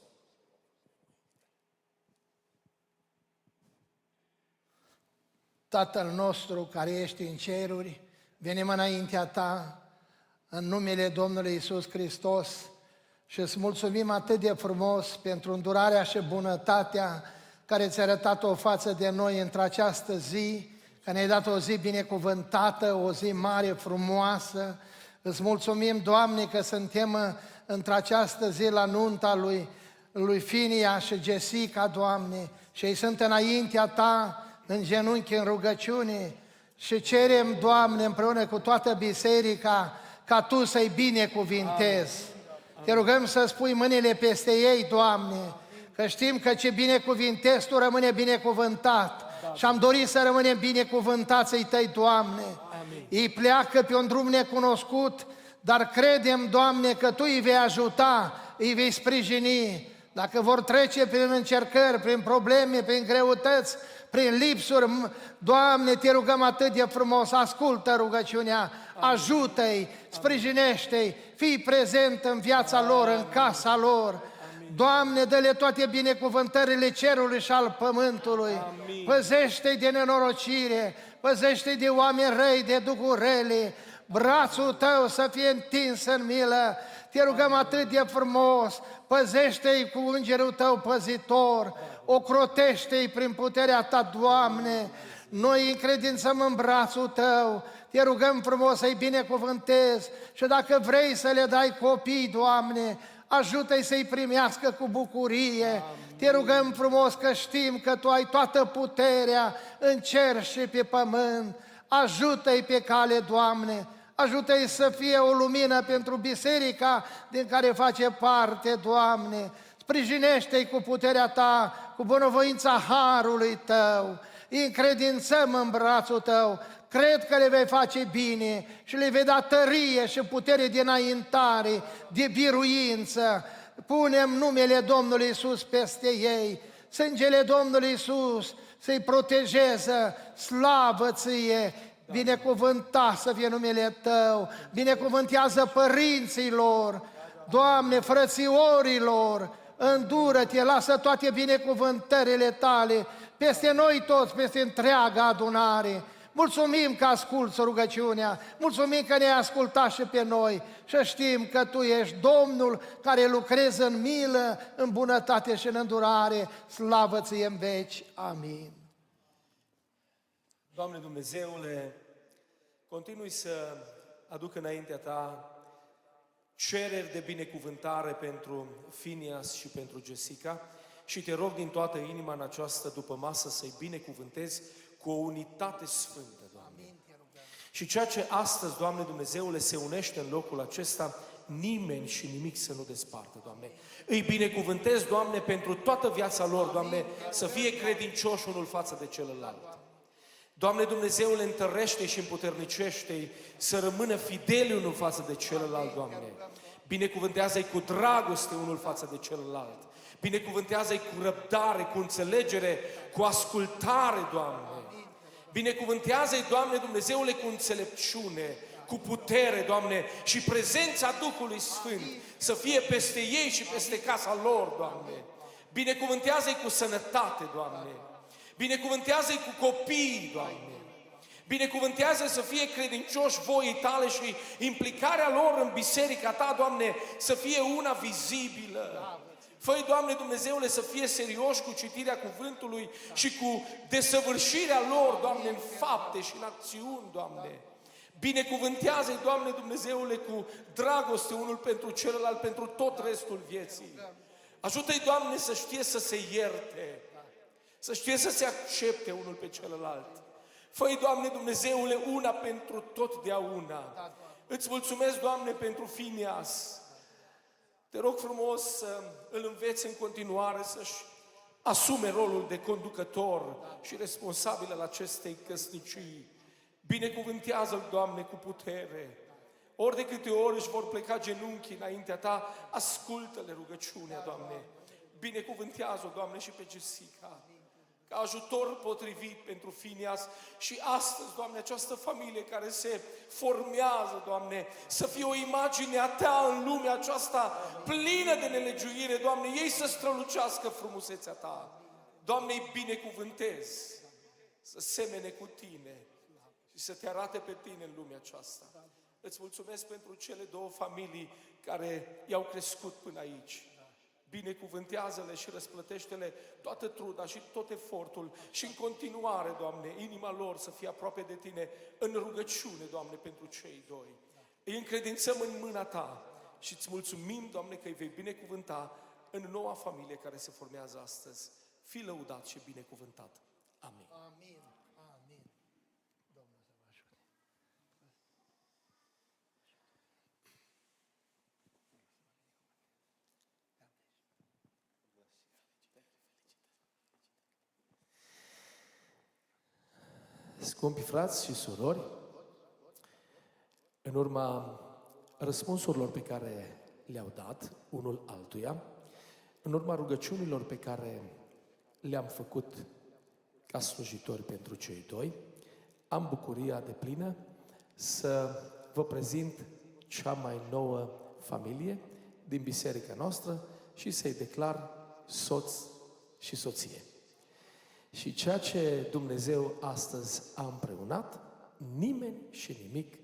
Tatăl nostru care ești în ceruri, venim înaintea Ta, în numele Domnului Iisus Hristos, și îți mulțumim atât de frumos pentru îndurarea și bunătatea care ți-a arătat-o față de noi într-această zi, că ne-ai dat o zi binecuvântată, o zi mare, frumoasă. Îți mulțumim, Doamne, că suntem într-această zi la nunta lui Finia și Jessica, Doamne, și ei sunt înaintea Ta, în genunchi, în rugăciune, și cerem, Doamne, împreună cu toată biserica, ca Tu să-i binecuvintezi. Te rugăm să spui mâinile peste ei, Doamne, că știm că ce binecuvintezi Tu rămâne binecuvântat. Și am dorit să rămânem binecuvântați ai Tăi, Doamne. Ei pleacă pe un drum necunoscut, dar credem, Doamne, că Tu îi vei ajuta, îi vei sprijini. Dacă vor trece prin încercări, prin probleme, prin greutăți, prin lipsuri, Doamne, Te rugăm atât de frumos, ascultă rugăciunea, ajută-i, sprijinește-i, fii prezent în viața lor, în casa lor. Doamne, dă-le toate binecuvântările cerului și al pământului. Păzește-i de nenorocire, păzește-i de oameni răi, de duhuri rele. Brațul Tău să fie întins în milă. Te rugăm atât de frumos, păzește-i cu îngerul Tău păzitor, ocrotește-i prin puterea Ta, Doamne. Noi încredințăm în brațul Tău, Te rugăm frumos să-i binecuvântezi și dacă vrei să le dai copii, Doamne, ajută-i să-i primească cu bucurie. Te rugăm frumos că știm că Tu ai toată puterea în cer și pe pământ. Ajută-i pe cale, Doamne, ajută-i să fie o lumină pentru biserica din care face parte, Doamne. Sprijinește-i cu puterea Ta, cu bunăvoința harului Tău. Îi încredințăm în brațul Tău. Cred că le vei face bine și le vei da tărie și putere de înaintare, de biruință. Punem numele Domnului Iisus peste ei, sângele Domnului Iisus să-i protejeze, slavă Ție, binecuvântat să fie numele Tău, binecuvântează părinții lor, Doamne, frățiorilor, îndură-Te, lasă toate binecuvântările Tale peste noi toți, peste întreaga adunare. Mulțumim că asculți rugăciunea, mulțumim că ne-ai ascultat și pe noi și știm că Tu ești Domnul care lucrezi în milă, în bunătate și în îndurare. Slavă Ție în veci. Amin. Doamne Dumnezeule, continui să aduc înaintea Ta cereri de binecuvântare pentru Finias și pentru Jessica și Te rog din toată inima în această după masă să-i binecuvântezi cu o unitate sfântă, Doamne. Și ceea ce astăzi, Doamne Dumnezeule, se unește în locul acesta, nimeni și nimic să nu despartă, Doamne. Îi binecuvântez, Doamne, pentru toată viața lor, Doamne, să fie credincioși unul față de celălalt. Doamne Dumnezeule, întărește-i și împuternicește-i să rămână fideli unul față de celălalt, Doamne. Binecuvântează-i cu dragoste unul față de celălalt. Binecuvântează-i cu răbdare, cu înțelegere, cu ascultare, Doamne. Binecuvântează-i, Doamne Dumnezeule, cu înțelepciune, cu putere, Doamne, și prezența Duhului Sfânt să fie peste ei și peste casa lor, Doamne. Binecuvântează-i cu sănătate, Doamne. Binecuvântează-i cu copii, Doamne. Binecuvântează să fie credincioși voii Tale și implicarea lor în biserica Ta, Doamne, să fie una vizibilă. Fă-i, Doamne Dumnezeule, să fie serioși cu citirea cuvântului și cu desăvârșirea lor, Doamne, în fapte și în acțiuni, Doamne. Binecuvântează-i, Doamne Dumnezeule, cu dragoste unul pentru celălalt, pentru tot restul vieții. Ajută-i, Doamne, să știe să se ierte, să știe să se accepte unul pe celălalt. Fă-i, Doamne Dumnezeule, una pentru totdeauna. Îți mulțumesc, Doamne, pentru Finias. Te rog frumos să îl înveți în continuare să-și asume rolul de conducător și responsabil al acestei căsnicii. Binecuvântează-l, Doamne, cu putere. Ori de câte ori își vor pleca genunchii înaintea Ta, ascultă-le rugăciunea, Doamne. Binecuvântează-o, Doamne, și pe Jessica, ca ajutor potrivit pentru Finias și astăzi, Doamne, această familie care se formează, Doamne, să fie o imagine a Ta în lumea aceasta plină de nelegiuire, Doamne, ei să strălucească frumusețea Ta. Doamne, îi binecuvântez să semene cu Tine și să Te arate pe Tine în lumea aceasta. Îți mulțumesc pentru cele două familii care i-au crescut până aici. Binecuvântează-le și răsplătește-le toată truda și tot efortul și în continuare, Doamne, inima lor să fie aproape de Tine în rugăciune, Doamne, pentru cei doi. Îi încredințăm în mâna Ta și îți mulțumim, Doamne, că îi vei binecuvânta în noua familie care se formează astăzi. Fii lăudat și binecuvântat. Amin. Amin. Amin. Domnul să vă ajute. Scumpi frați și surori, în urma răspunsurilor pe care le-au dat unul altuia, în urma rugăciunilor pe care le-am făcut ca slujitori pentru cei doi, am bucuria deplină să vă prezint cea mai nouă familie din biserica noastră și să-i declar soț și soție. Și ceea ce Dumnezeu astăzi a împreunat, nimeni și nimic,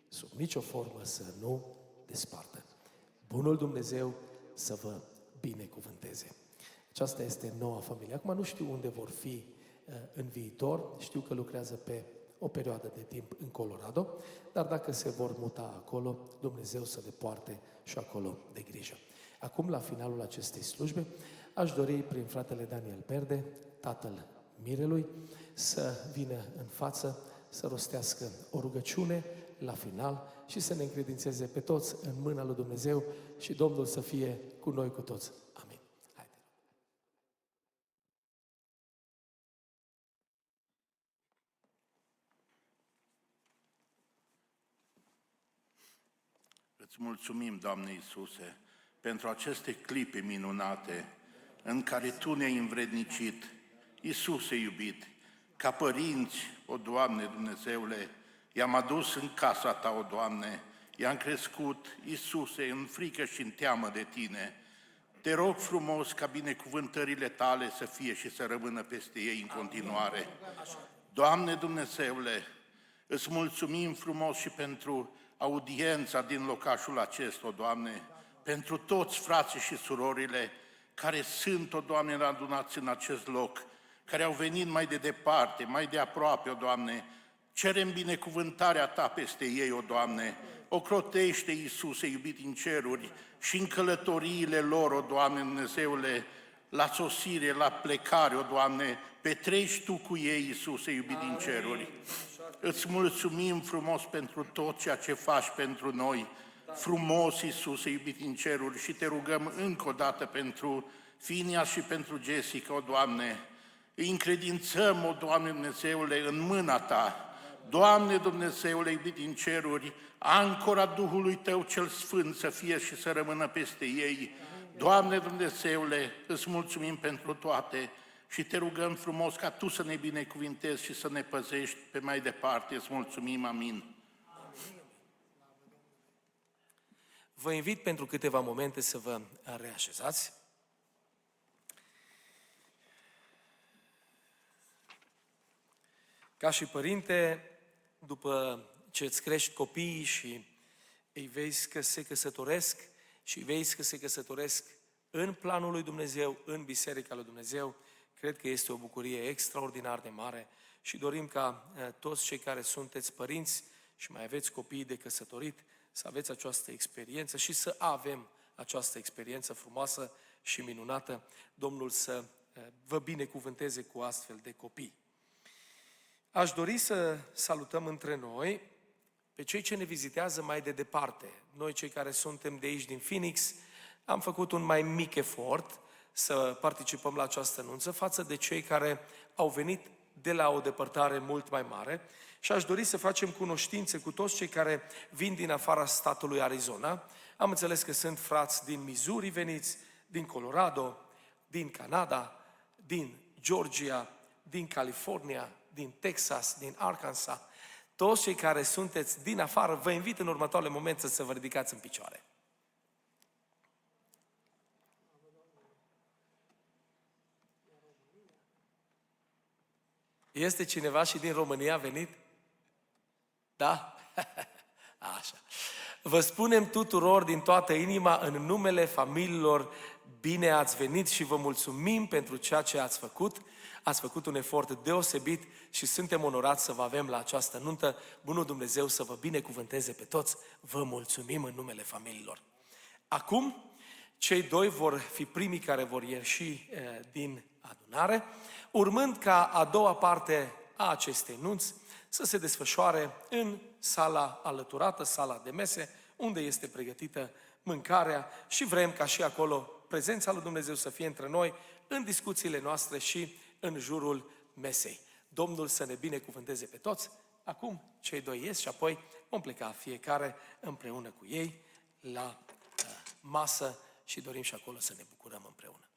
sub nicio formă, să nu despartă. Bunul Dumnezeu să vă binecuvânteze. Aceasta este noua familie. Acum nu știu unde vor fi în viitor, știu că lucrează pe o perioadă de timp în Colorado, dar dacă se vor muta acolo, Dumnezeu să le poarte și acolo de grijă. Acum, la finalul acestei slujbe, aș dori prin fratele Daniel Berde, tatăl mirelui, să vină în față, să rostească o rugăciune la final și să ne încredințeze pe toți în mâna lui Dumnezeu și Domnul să fie cu noi cu toți. Amin. Haide. Îți mulțumim, Doamne Iisuse, pentru aceste clipe minunate în care Tu ne-ai învrednicit, Iisuse iubit, ca părinți, o Doamne Dumnezeule, i-am adus în casa Ta, o Doamne, i-am crescut, Iisuse, în frică și în teamă de Tine. Te rog frumos ca binecuvântările Tale să fie și să rămână peste ei în continuare. Doamne Dumnezeule, îți mulțumim frumos și pentru audiența din locașul acesta, o Doamne, pentru toți frații și surorile care sunt, o Doamne, adunați în acest loc, care au venit mai de departe, mai de aproape, o Doamne. Cerem binecuvântarea Ta peste ei, o Doamne. Ocrotește, Iisuse, iubit din ceruri, și în călătoriile lor, o Doamne Dumnezeule, la sosire, la plecare, o Doamne, petreci Tu cu ei, Iisuse, iubit din ceruri. Îți mulțumim frumos pentru tot ceea ce faci pentru noi, frumos, Iisuse, iubit din ceruri, și Te rugăm încă o dată pentru Finia și pentru Jessica, o Doamne. Îi încredințăm, o Doamne Dumnezeule, în mâna Ta. Doamne Dumnezeule, iubit din ceruri, ancora Duhului Tău cel Sfânt să fie și să rămână peste ei. Doamne Dumnezeule, îți mulțumim pentru toate și Te rugăm frumos ca Tu să ne binecuvintezi și să ne păzești pe mai departe. Îți mulțumim, amin. Vă invit pentru câteva momente să vă reașezați. Ca și părinte, după ce îți crești copiii și îi vezi că se căsătoresc și vezi că se căsătoresc în planul lui Dumnezeu, în Biserica lui Dumnezeu. Cred că este o bucurie extraordinar de mare și dorim ca toți cei care sunteți părinți și mai aveți copii de căsătorit să aveți această experiență și să avem această experiență frumoasă și minunată. Domnul să vă binecuvânteze cu astfel de copii. Aș dori să salutăm între noi pe cei ce ne vizitează mai de departe. Noi, cei care suntem de aici, din Phoenix, am făcut un mai mic efort să participăm la această anunță față de cei care au venit de la o depărtare mult mai mare și aș dori să facem cunoștințe cu toți cei care vin din afara statului Arizona. Am înțeles că sunt frați din Missouri veniți, din Colorado, din Canada, din Georgia, din California, din Texas, din Arkansas. Toți cei care sunteți din afară, vă invit în următoarele momente să vă ridicați în picioare. Este cineva și din România venit? Da? Așa. Vă spunem tuturor din toată inima, în numele familiilor, bine ați venit și vă mulțumim pentru ceea ce ați făcut. Ați făcut un efort deosebit și suntem onorați să vă avem la această nuntă. Bunul Dumnezeu să vă binecuvânteze pe toți. Vă mulțumim în numele familiilor. Acum, cei doi vor fi primii care vor ieși din adunare, urmând ca a doua parte a acestei nunți să se desfășoare în sala alăturată, sala de mese, unde este pregătită mâncarea și vrem ca și acolo prezența lui Dumnezeu să fie între noi în discuțiile noastre și în jurul mesei. Domnul să ne binecuvânteze pe toți. Acum cei doi ies și apoi vom pleca fiecare împreună cu ei la masă și dorim și acolo să ne bucurăm împreună.